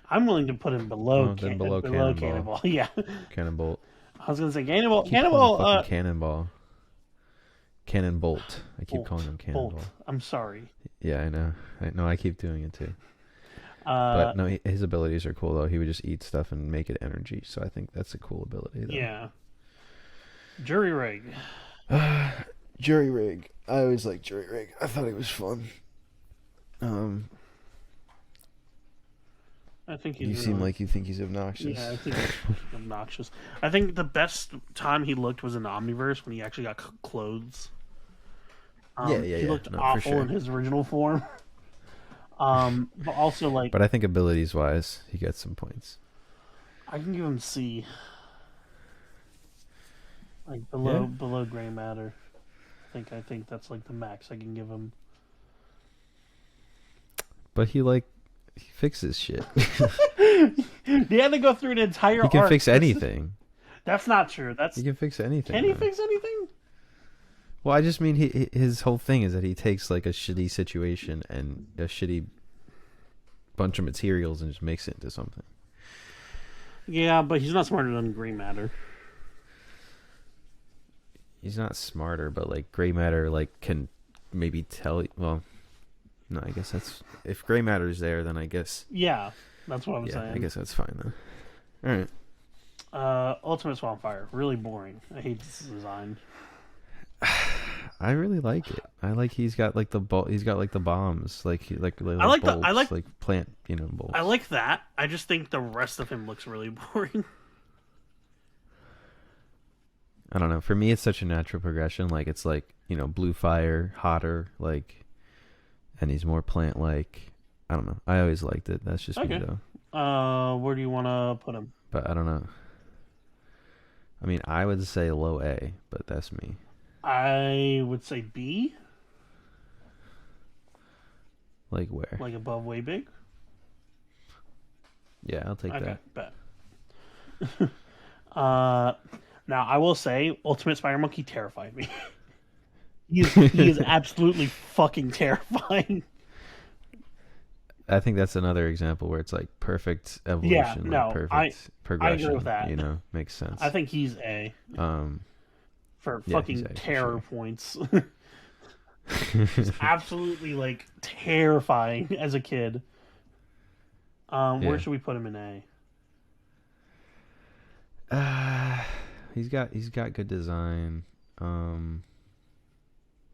I'm willing to put him below Cannonball. Yeah. Cannonbolt. I was gonna say Cannonball. Cannonball. Cannonbolt. I keep calling him Cannonball. Bolt. I'm sorry. Yeah, I know. I keep doing it too. But no, his abilities are cool though. He would just eat stuff and make it energy. So I think that's a cool ability. Though. Yeah. Jury rig. Jury rig. I always liked jury rig. I thought it was fun. I think you seem like you think he's obnoxious. Yeah, I think he's obnoxious. I think the best time he looked was in Omniverse when he actually got clothes. He looked awful in his original form. But also like. But I think abilities wise, he gets some points. I can give him C. Like below gray matter. I think that's like the max I can give him. But he fixes shit. He had to go through an entire. He can fix anything. That's not true. He can fix anything. Can he fix anything? Well, I just mean his whole thing is that he takes like a shitty situation and a shitty bunch of materials and just makes it into something. Yeah, but he's not smarter than gray matter. He's not smarter, but like gray matter like can maybe tell. Well, no, I guess that's if gray matter is there, then I guess. Yeah, that's what I'm saying. I guess that's fine then. All right. Ultimate Swampfire, really boring. I hate this design. I really like it. I like he's got like the he's got like the bombs, like I like bolts, I like like plant, bolts. I like that. I just think the rest of him looks really boring. I don't know. For me, it's such a natural progression. Like it's like blue fire, hotter, like, and he's more plant like. I don't know. I always liked it. That's just me though. Where do you want to put him? But I don't know. I mean, I would say low A, but that's me. I would say B. Like where? Like above way big? Yeah, I'll take that. Bet. Now, I will say, Ultimate Spider Monkey terrified me. he is absolutely fucking terrifying. I think that's another example where it's like perfect evolution, perfect progression. I agree with that. Makes sense. I think he's A. For fucking terror points. He's absolutely like terrifying as a kid. Where should we put him in A? He's got good design.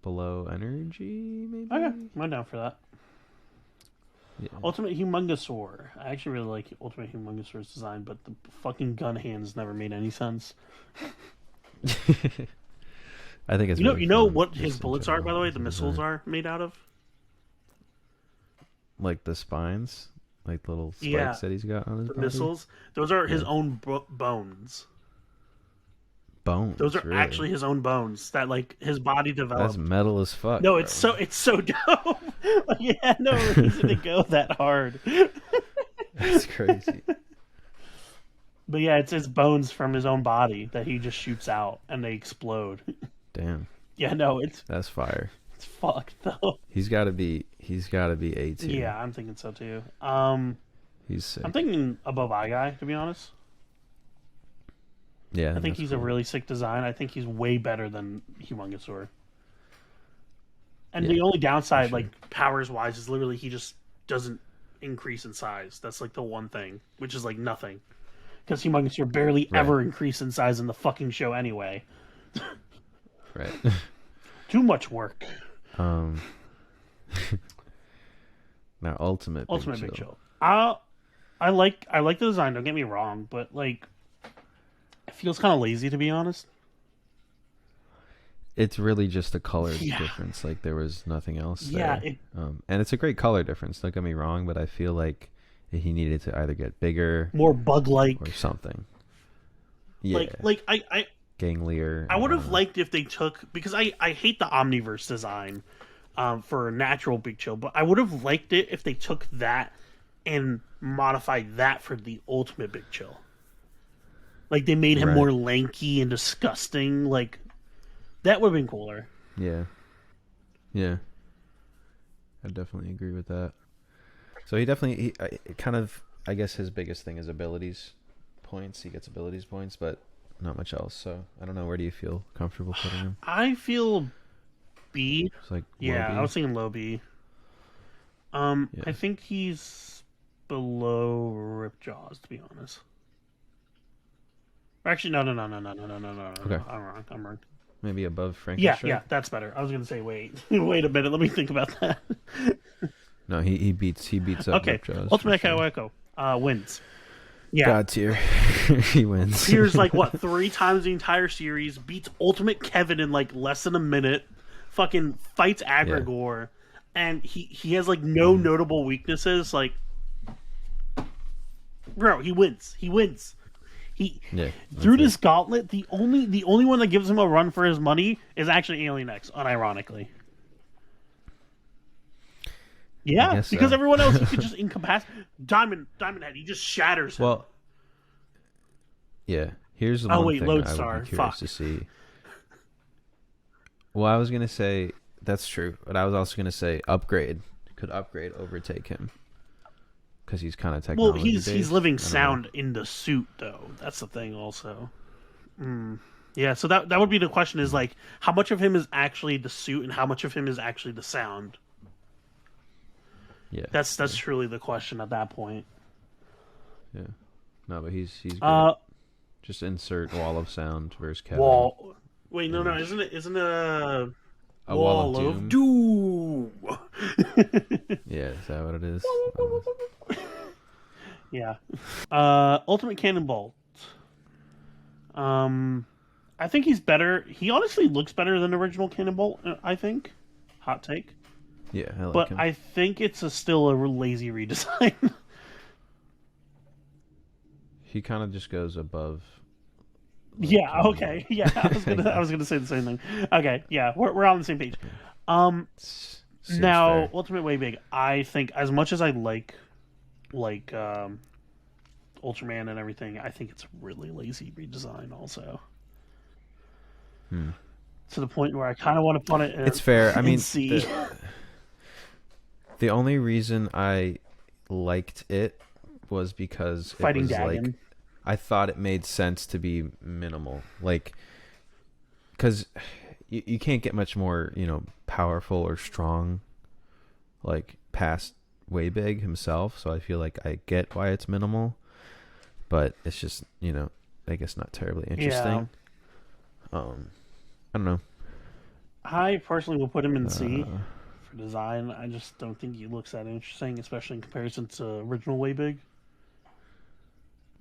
Below energy, maybe. Okay, I'm down for that. Yeah. Ultimate Humongosaur. I actually really like Ultimate Humongosaur's design, but the fucking gun hands never made any sense. I think it's you know what his bullets are, by the way. The missiles are made out of. Like the spines, like the little spikes that he's got on his body? Missiles. Those are his own bones. Bones. Those are actually his own bones that like his body developed. That's metal as fuck. No, it's so dope. Like, he had no reason to go that hard. That's crazy. But yeah, it's his bones from his own body that he just shoots out and they explode. Damn. Yeah, no, that's fire. It's fucked though. He's got to be A tier. Yeah, I'm thinking so too. He's sick. I'm thinking above Eye Guy, to be honest. Yeah, I think he's a really sick design. I think he's way better than Humongosaur. And the only downside, like powers wise, is literally he just doesn't increase in size. That's like the one thing, which is like nothing, because Humongosaur barely ever increase in size in the fucking show anyway. Right. Too much work. Now, Ultimate Big Chill. I like the design. Don't get me wrong, but like, it feels kind of lazy, to be honest. It's really just a color difference. Like there was nothing else there. And it's a great color difference. Don't get me wrong, but I feel like he needed to either get bigger, more bug-like, or something. Yeah, like I ganglier. I would have liked if they took, because I hate the Omniverse design for a natural Big Chill, but I would have liked it if they took that and modified that for the Ultimate Big Chill. Like they made him more lanky and disgusting. Like that would have been cooler. Yeah. I definitely agree with that. So he kind of, I guess his biggest thing is abilities points. He gets abilities points, but not much else. So I don't know. Where do you feel comfortable putting him? I feel B. It's like yeah, low B. I was thinking low B. I think he's below Ripjaws, to be honest. Actually, no. Okay. I'm wrong. Maybe above Frankenstein. Yeah, that's better. I was gonna say wait a minute. Let me think about that. No, he beats up Ripjaws. Ultimate Kawako wins. Yeah, God tier. He wins. Appears like what 3 times the entire series. Beats Ultimate Kevin in like less than a minute. Fucking fights Agrigor, and he has like no notable weaknesses. Like, bro, he wins. Through this gauntlet, the only one that gives him a run for his money is actually Alien X, unironically. Yeah, because everyone else he could just incapacitate. Diamond Head, he just shatters him. Well, yeah. Here's the one thing I would be curious to see. Well, I was gonna say that's true, but I was also gonna say upgrade could upgrade overtake him because he's kind of Well, technology he's based. living I don't know. sound in the suit though. That's the thing also. Yeah, so that would be the question is like how much of him is actually the suit and how much of him is actually the sound. Yeah, That's yeah, truly the question at that point. yeah. No, but he's great. Uh Just insert wall of sound versus Kevin wall Wait, no, image. isn't it a A wall of wall of doom. doom? Yeah, is that what it is? Yeah. Ultimate Cannonball. Um I think he's better. He honestly looks better than original Cannonball, I think. Hot take. Yeah, I like But him. I think it's still a lazy redesign. He kind of just goes above. Like, Yeah, okay. Yeah, I was gonna say the same thing. Okay, yeah, we're on the same page. Um Seems Now fair. Ultimate Way Big, I think as much as I like Ultraman and everything, I think it's really lazy redesign also. Hmm. To the point where I kinda want to put it It's fair. I in mean, C. the only reason I liked it was because it Fighting was like Dagon. I thought it made sense to be minimal, like because you can't get much more powerful or strong like past way big himself. So I feel like I get why it's minimal, but it's just I guess not terribly Yeah. interesting. I don't know. I personally will put him in C Uh, for design. I just don't think he looks that interesting, especially in comparison to original Way Big.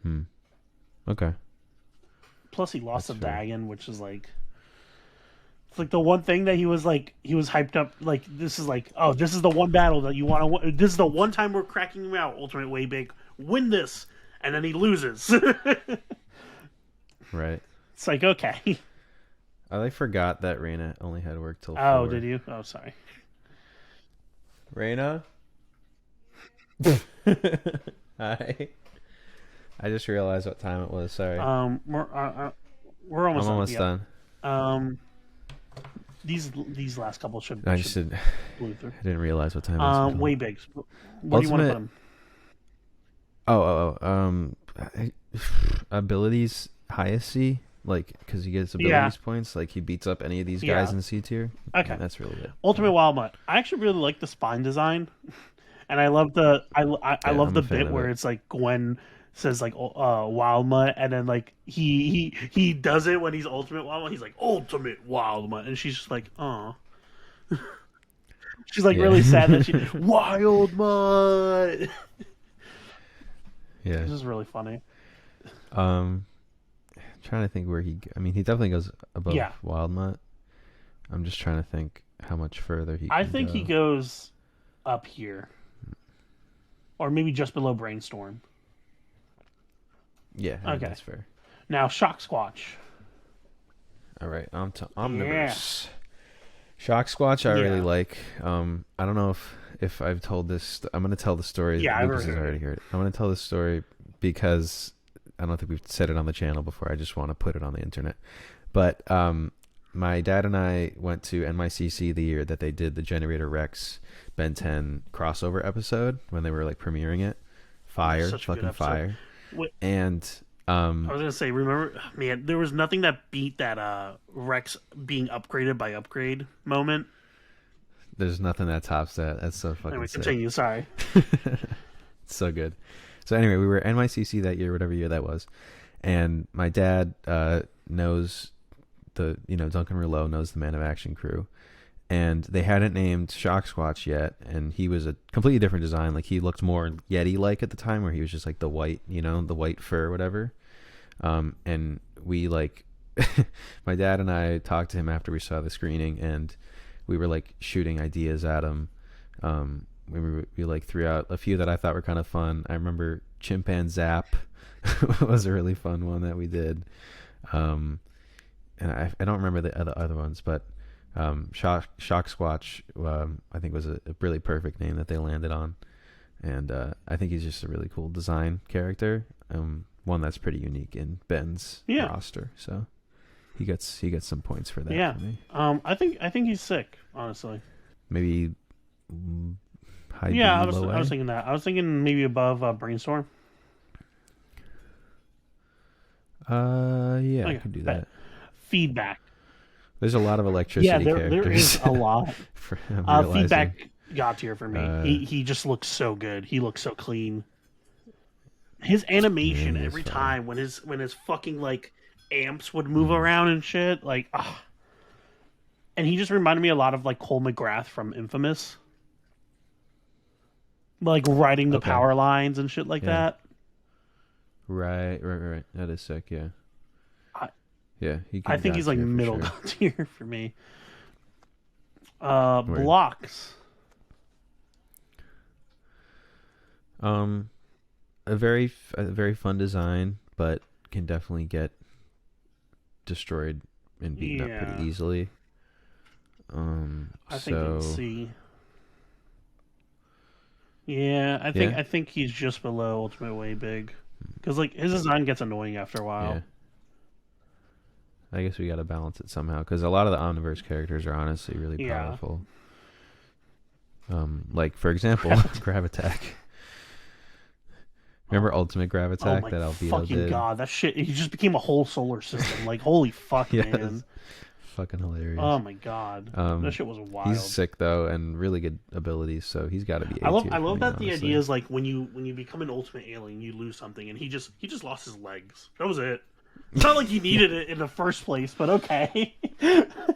hmm. Okay, Plus, he lost that's to fair. Dagon, which is like it's like the one thing that he was hyped up like this is like, oh, this is the one battle that you want to. This is the one time we're cracking him out. Ultimate Way Big, win this, and then he loses. Right. It's like okay. I forgot that Reina only had work till Oh, did 4. you? Oh, sorry. Reina? Hi. I just realized what time it was. Sorry. We're I'm almost done. almost Yep. done. These last couple I should just did, blew through. I didn't realize what time it was at all. Way Big. Where do you want to put Ultimate. him? I- abilities highest C, like because he gets Yeah. abilities points. Like he beats up any of these guys Yeah. in C tier. Okay. That's really it. Ultimate Wild Mutt. I actually really like the spine design, and I love I Yeah, love I'm a the fan bit of where it. it's like Gwen says like Wild Mutt, and then like he does it when he's Ultimate Wild Mutt. He's like Ultimate Wild Mutt, and she's just like, oh. She's like Yeah. really sad that she Wild Mutt. Yeah. This is really funny. Trying to think where I mean, he definitely goes above Yeah. Wild Mutt. I'm just trying to think how much further he I can think go. he goes up here, or maybe just below Brainstorm. Yeah, Okay. that's fair. Now Shock Squatch. All right, Yeah. omnibus. Shock Squatch, I really Yeah. like. I don't know if I've told this. I'm gonna tell the story. Yeah, I've Lucas has heard already it. heard it. I'm gonna tell the story because I don't think we've said it on the channel before. I just want to put it on the internet. But my dad and I went to NYCC the year that they did the Generator Rex Ben 10 crossover episode when they were like premiering it. Fire, Such a good fucking episode. fire. Wait, And I was gonna say, remember, man, there was nothing that beat that Rex being upgraded by upgrade moment. there's nothing that tops that. That's so fucking Anyway, sick. continue. Sorry. It's so good. So anyway, we were at NYCC that year, whatever year that was, and my dad knows Duncan Rouleau knows the Man of Action crew, and they hadn't named Shock Squatch yet, and he was a completely different design. Like he looked more Yeti like at the time, where he was just like the white, the white fur, whatever. And we like, my dad and I talked to him after we saw the screening, and we were like shooting ideas at him. We like threw out a few that I thought were kind of fun. I remember Chimpan Zap was a really fun one that we did. And I don't remember the other ones, but Shock Squatch I think was a really perfect name that they landed on, and I think he's just a really cool design character, one that's pretty unique in Ben's Yeah. roster. So He gets some points for that Yeah. for me. I think he's sick, honestly. Maybe high B, Yeah, low I was A. thinking that. I was thinking maybe above Brainstorm. Yeah, I Okay, could do bet. that. Feedback. There's a lot of Yeah, electricity there characters. is a lot. I'm realizing. Feedback God tier for me. He just looks so good. He looks so clean. His animation Yeah, he is every fire. time when his fucking like amps would move around and shit, like and he just reminded me a lot of like Cole McGrath from Infamous. Like riding the Okay. power lines and shit like Yeah. that. Right. That is sick. Yeah. Yeah, I think he's like middle sure. God tier for me. Blocks. A very fun design, but can definitely get destroyed and beaten up pretty easily. I think it's C. Yeah, I think he's just below Ultimate Way Big, because like his design gets annoying after a while. Yeah. I guess we got to balance it somehow, because a lot of the Omniverse characters are honestly really powerful. Like for example, Gravitack. Remember Ultimate Gravitack that Albedo fucking did? God, that shit! He just became a whole solar system. Like holy fuck, man! Fucking hilarious. Oh my God, that shit was wild. He's sick though, and really good abilities, so he's got to be. I love that honestly. The idea is like when you become an ultimate alien, you lose something, and he just lost his legs. That was it. It's not like he needed it in the first place, but okay.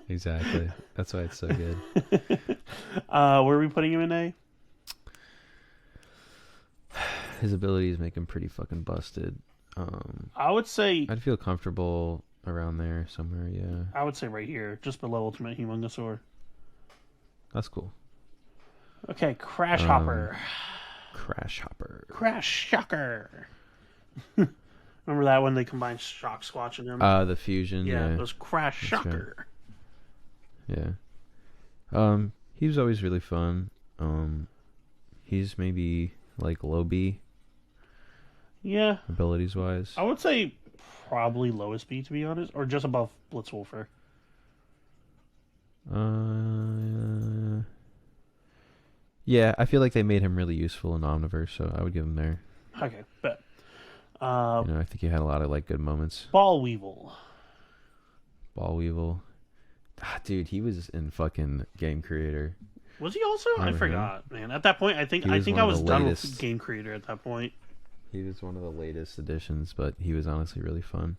Exactly. That's why it's so good. Where are we putting him in A? His abilities make him pretty fucking busted. I would say I'd feel comfortable around there somewhere. Yeah. I would say right here, just below Ultimate Humongosaur. That's cool. Okay, Crash Hopper. Crash Hopper. Crash Shocker. Remember that when they combined Shock Squatch and him? The fusion. Yeah. It was Crash Shocker. Right. Yeah. He was always really fun. He's maybe like low B. Yeah. Abilities wise. I would say probably lowest B, to be honest, or just above Blitzwolfer. Yeah, I feel like they made him really useful in Omniverse, so I would give him there. Okay, bet. I think he had a lot of like good moments. Ball Weevil. Dude, he was in fucking Game Creator. Was he also? I forgot, man. At that point, I think I was done with Game Creator at that point. He was one of the latest additions, but he was honestly really fun.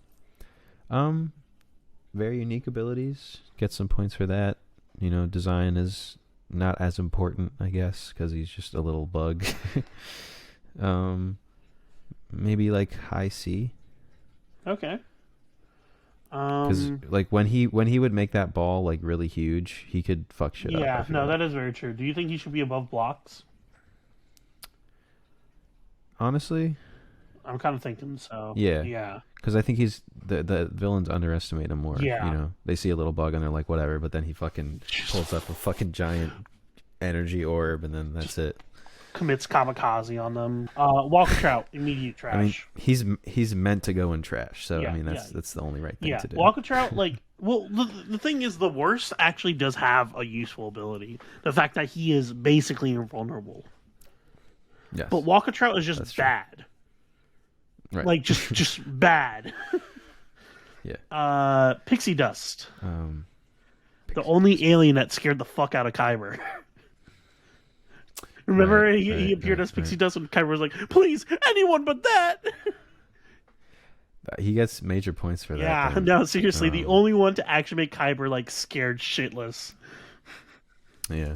Very unique abilities. Get some points for that. Design is not as important, I guess, because he's just a little bug. Maybe like high C. Okay. Because like when he would make that ball like really huge, he could fuck shit up. Yeah, no, that is very true. Do you think he should be above Blocks? Honestly, I'm kind of thinking so. Yeah. Because I think he's the villains underestimate him more. Yeah. They see a little bug and they're like, whatever, but then he fucking pulls up a fucking giant energy orb, and then that's it. Commits kamikaze on them. Walker Trout, immediate trash. I mean, he's meant to go in trash, so I mean that's the only right thing to do. Walker Trout, the thing is, the worst actually does have a useful ability. The fact that he is basically invulnerable. Yes. But Walker Trout is just bad. Right. Like just bad. Yeah. Pixie Dust. The only alien that scared the fuck out of Kyber. Remember, he appeared as Pixie Dust, and Kyber was like, "Please, anyone but that." He gets major points for that. Yeah, no, seriously, the only one to actually make Kyber like scared shitless. Yeah,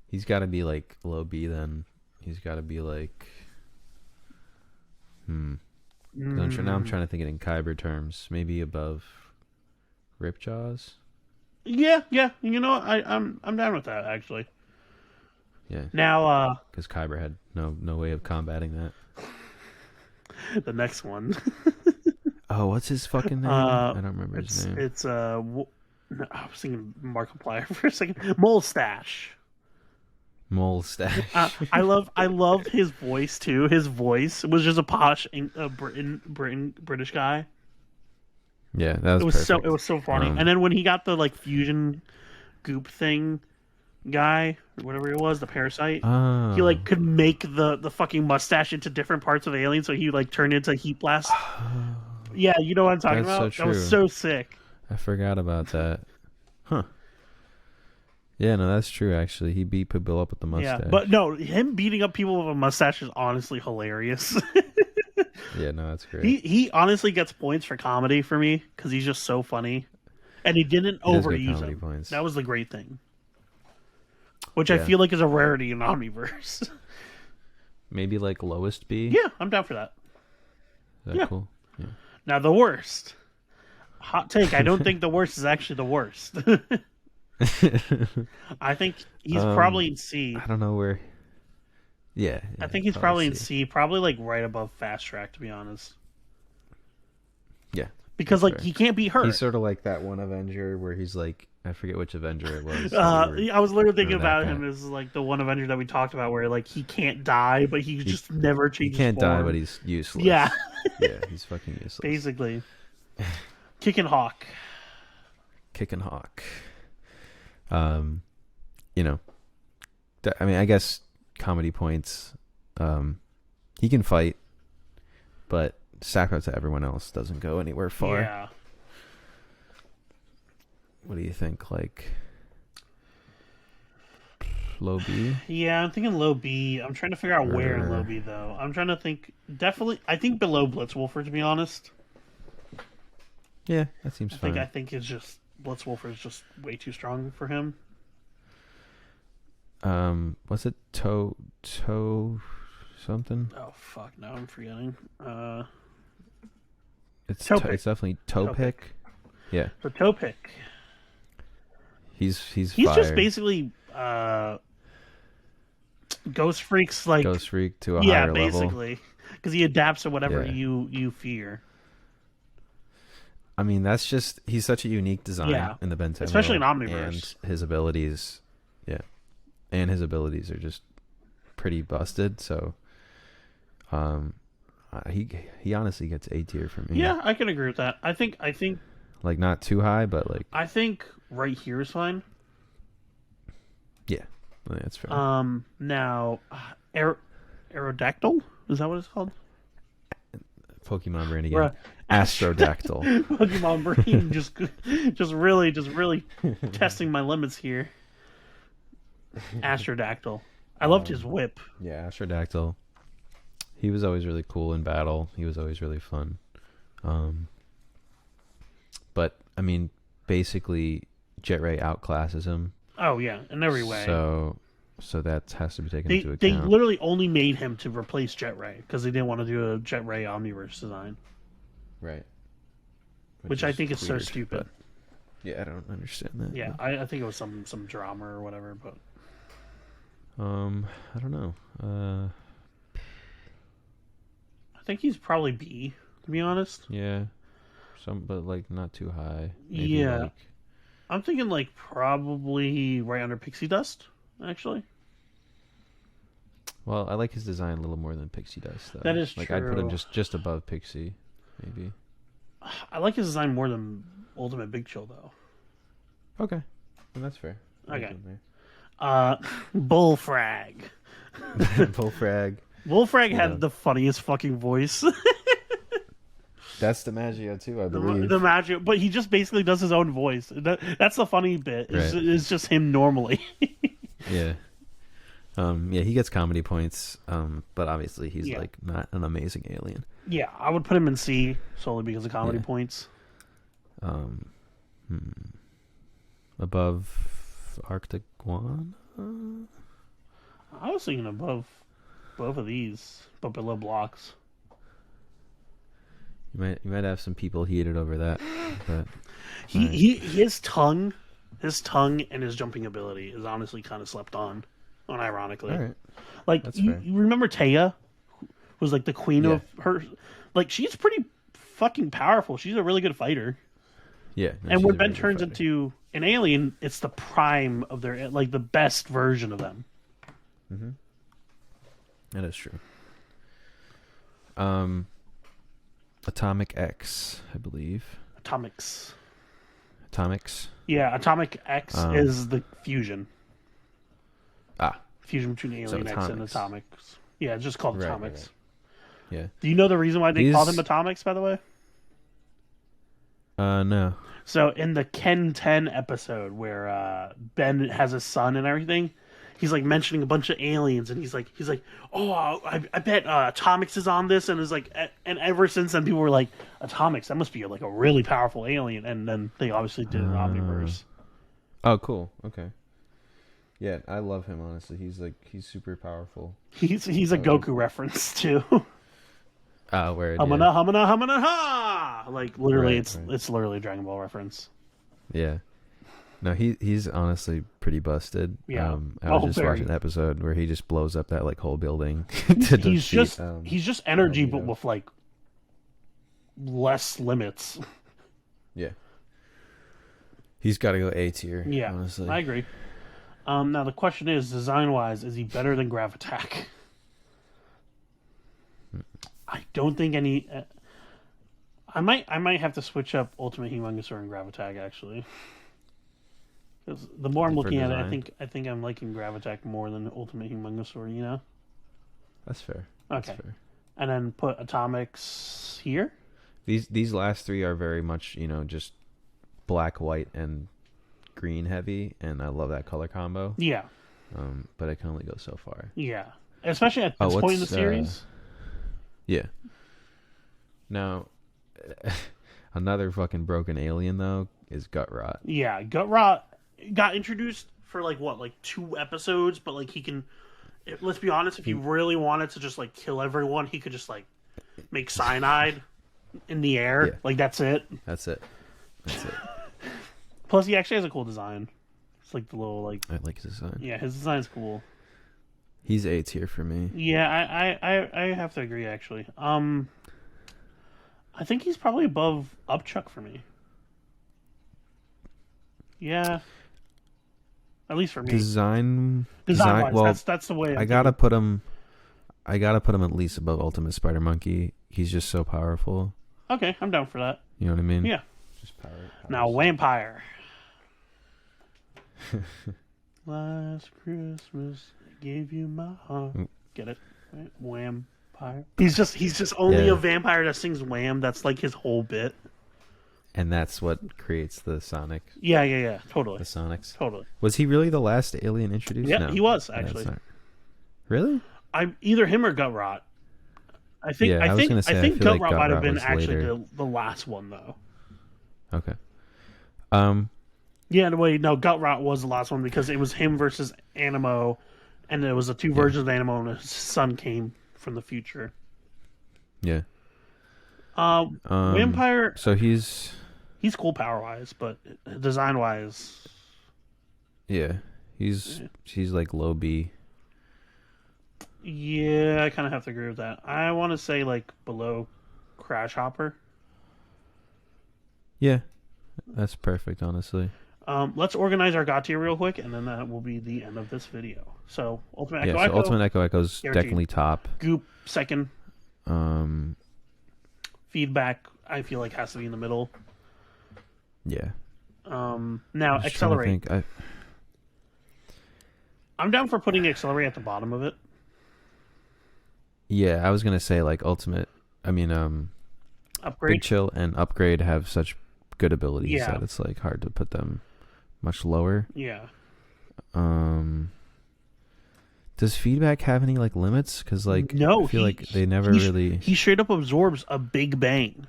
he's got to be like low B then. He's got to be like, Now I'm trying to think it in Kyber terms. Maybe above Ripjaws. Yeah. You know what? I'm down with that actually. Yeah. Now, because Kyber had no way of combating that. The next one. Oh, what's his fucking name? I don't remember his name. It's I was thinking Markiplier for a second. Molestache. I love his voice too. His voice was just a posh British guy. Yeah, that was perfect. It was so funny. And then when he got the like fusion goop thing guy or whatever it was, the parasite, he like could make the fucking mustache into different parts of Alien, so he like turned into Heat Blast. Yeah, you know what I'm talking about? So that was so sick. I forgot about that. Huh. Yeah, no, that's true, actually. He beat Bill up with the mustache. Yeah, but no, him beating up people with a mustache is honestly hilarious. Yeah, no, that's great. He honestly gets points for comedy for me because he's just so funny. And he didn't overuse him. Points. That was the great thing. Which I feel like is a rarity in Omniverse. Maybe like lowest B? Yeah, I'm down for that. Is that cool? Yeah. Now the worst. Hot take, I don't think the worst is actually the worst. I think he's probably in C. I don't know where. Yeah. I think he's probably in C, probably like right above Fast Track, to be honest. Yeah. Because like he can't beat her. He's sort of like that one Avenger where he's like, I forget which Avenger it was. I was literally thinking about him as like the one Avenger that we talked about, where like he can't die, but he just never changes. He can't form. die, but he's useless. Yeah. Yeah, he's fucking useless. Basically. Kicking Hawk. Kicking Hawk. You know, I mean, I guess comedy points. He can fight, but sack out to everyone else doesn't go anywhere far. Yeah. What do you think? Like low B? Yeah, I'm thinking low B. I'm trying to figure out where in low B though. I'm trying to think. Definitely, I think below Blitzwolfer, to be honest. Yeah, that seems fine. I think it's just Blitzwolfer is just way too strong for him. Was it toe something? Oh fuck! Now I'm forgetting. It's definitely toe pick. Yeah. So toe pick. He's fire. Just basically Ghost Freak's like Ghost Freak to a higher level. Yeah, basically, because he adapts to whatever you fear. I mean, that's just he's such a unique design in the Ben 10 especially in Omniverse, and his abilities, and his abilities are just pretty busted. So, he honestly gets A tier for me. Yeah, I can agree with that. I think like not too high, but like I think right here is fine. Yeah, that's fair. Now, Aerodactyl, is that what it's called? Pokemon brain again. Astrodactyl. Pokemon brain just really testing my limits here. Astrodactyl. I loved his whip. Yeah, Astrodactyl. He was always really cool in battle. He was always really fun. But I mean, basically, Jet Ray outclasses him. Oh yeah, in every way. So that has to be taken into account. They literally only made him to replace Jet Ray because they didn't want to do a Jet Ray Omniverse design. Right. Which I think is so stupid. Yeah, I don't understand that. Yeah, I think it was some drama or whatever, but I don't know. I think he's probably B, to be honest. Yeah. But like not too high. Maybe yeah. I'm thinking like probably right under Pixie Dust, actually. Well, I like his design a little more than Pixie Dust, though. That is true. Like I'd put him just above Pixie, maybe. I like his design more than Ultimate Big Chill, though. Okay, well, that's fair. Okay. Bullfrag. Bullfrag. Bullfrag had the funniest fucking voice. That's DiMaggio too, I believe. The Maggio, but he just basically does his own voice. That's the funny bit. It's just him normally. Yeah. Yeah, he gets comedy points, but obviously he's like not an amazing alien. Yeah, I would put him in C solely because of comedy points. Above Arctic One? I was thinking above both of these, but below Blocks. You might have some people heated over that, but his tongue and his jumping ability is honestly kind of slept on, unironically. All right. Like you remember Taya, who was like the queen of her. Like she's pretty fucking powerful. She's a really good fighter. Yeah. No, and when Ben turns into an alien, it's the prime of their like the best version of them. Mm-hmm. That is true. Atomic X, I believe. Atomics. Atomics. Yeah, Atomic X is the fusion. Fusion between Alien X and Atomics. Yeah, it's just called Atomics. Right. Yeah. Do you know the reason why they called him Atomics, by the way? No. So in the Ken 10 episode where Ben has a son and everything, he's like mentioning a bunch of aliens, and he's like, oh, I bet Atomics is on this, and is like, and ever since then people were like, Atomics, that must be like a really powerful alien, and then they obviously did an Omniverse. Oh, cool. Okay. Yeah, I love him, honestly. He's super powerful. He's a Goku reference too. Where Hamana hamana hamana ha! Like literally, it's literally a Dragon Ball reference. Yeah. No, he's honestly pretty busted. Yeah. I was just watching an episode where he just blows up that like whole building. he's just energy, but with like less limits. Yeah. He's got to go A tier. Yeah, honestly. I agree. Now the question is, design-wise, is he better than Gravitak? I don't think any. I might have to switch up Ultimate Humongousaur and Gravitak actually. Because the more I'm looking at it, I think I'm liking Gravitak more than Ultimate Humongousaur. You know. That's fair. Okay. That's fair. And then put Atomics here. These last three are very much just black, white, and green heavy, and I love that color combo. Yeah. But I can only go so far. Yeah. Especially at this point in the series. Yeah. Now, another fucking broken alien though is Gut Rot. Yeah, Gut Rot got introduced for like 2 episodes, but like he can. Let's be honest, if he really wanted to just like kill everyone, he could just like make cyanide in the air. Yeah. Like that's it. That's it. Plus, he actually has a cool design. It's like the little like. I like his design. Yeah, his design's cool. He's A tier for me. Yeah, I have to agree actually. I think he's probably above Upchuck for me. Yeah. At least for me. Design wise, well, that's the way. I gotta put him at least above Ultimate Spider Monkey. He's just so powerful. Okay, I'm down for that. You know what I mean? Yeah. Just power. Now, Vampire. Last Christmas, I gave you my heart. Get it? Right? Vampire. He's just only a vampire that sings Wham. That's like his whole bit. And that's what creates the Sonic. Yeah, totally. The Sonics. Totally. Was he really the last alien introduced? Yeah, no. he was actually. Really? I'm either him or Gut Rot. I think Gut Rot might have been actually the last one though. Okay. Yeah, no, Gut Rot was the last one because it was him versus Animo, and there was the 2 versions of Animo, and his son came from the future. Yeah. Vampire. So he's cool power wise, but design wise. Yeah, he's like low B. Yeah, I kind of have to agree with that. I want to say like below Crash Hopper. Yeah, that's perfect, honestly. Let's organize our God tier real quick, and then that will be the end of this video. So, Ultimate Echo Echo. Ultimate Echo Echo's definitely top. Goop, second. Feedback, I feel like, has to be in the middle. Yeah. Now, Accelerate. I'm down for putting Accelerate at the bottom of it. Yeah, I was going to say, like, Upgrade. Big Chill and Upgrade have such good abilities that it's, like, hard to put them much lower. Yeah. Does Feedback have any like limits? Because like no, I feel like they never really. He straight up absorbs a Big Bang,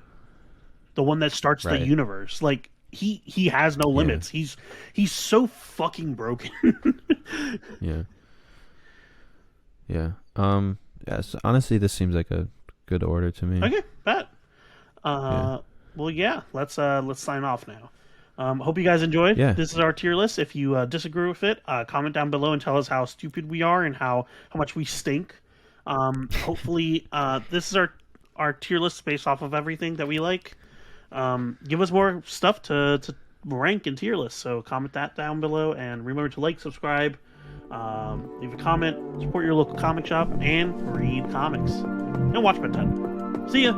the one that starts the universe. Like he has no limits. Yeah. He's so fucking broken. Yeah. Yeah. So honestly, this seems like a good order to me. Okay, bet. Well, yeah. Let's sign off now. Hope you guys enjoyed. Yeah. This is our tier list. If you disagree with it, comment down below and tell us how stupid we are and how much we stink. Hopefully, this is our tier list based off of everything that we like. Give us more stuff to rank in tier lists. So comment that down below and remember to like, subscribe, leave a comment, support your local comic shop, and read comics. And watch Ben 10. See ya!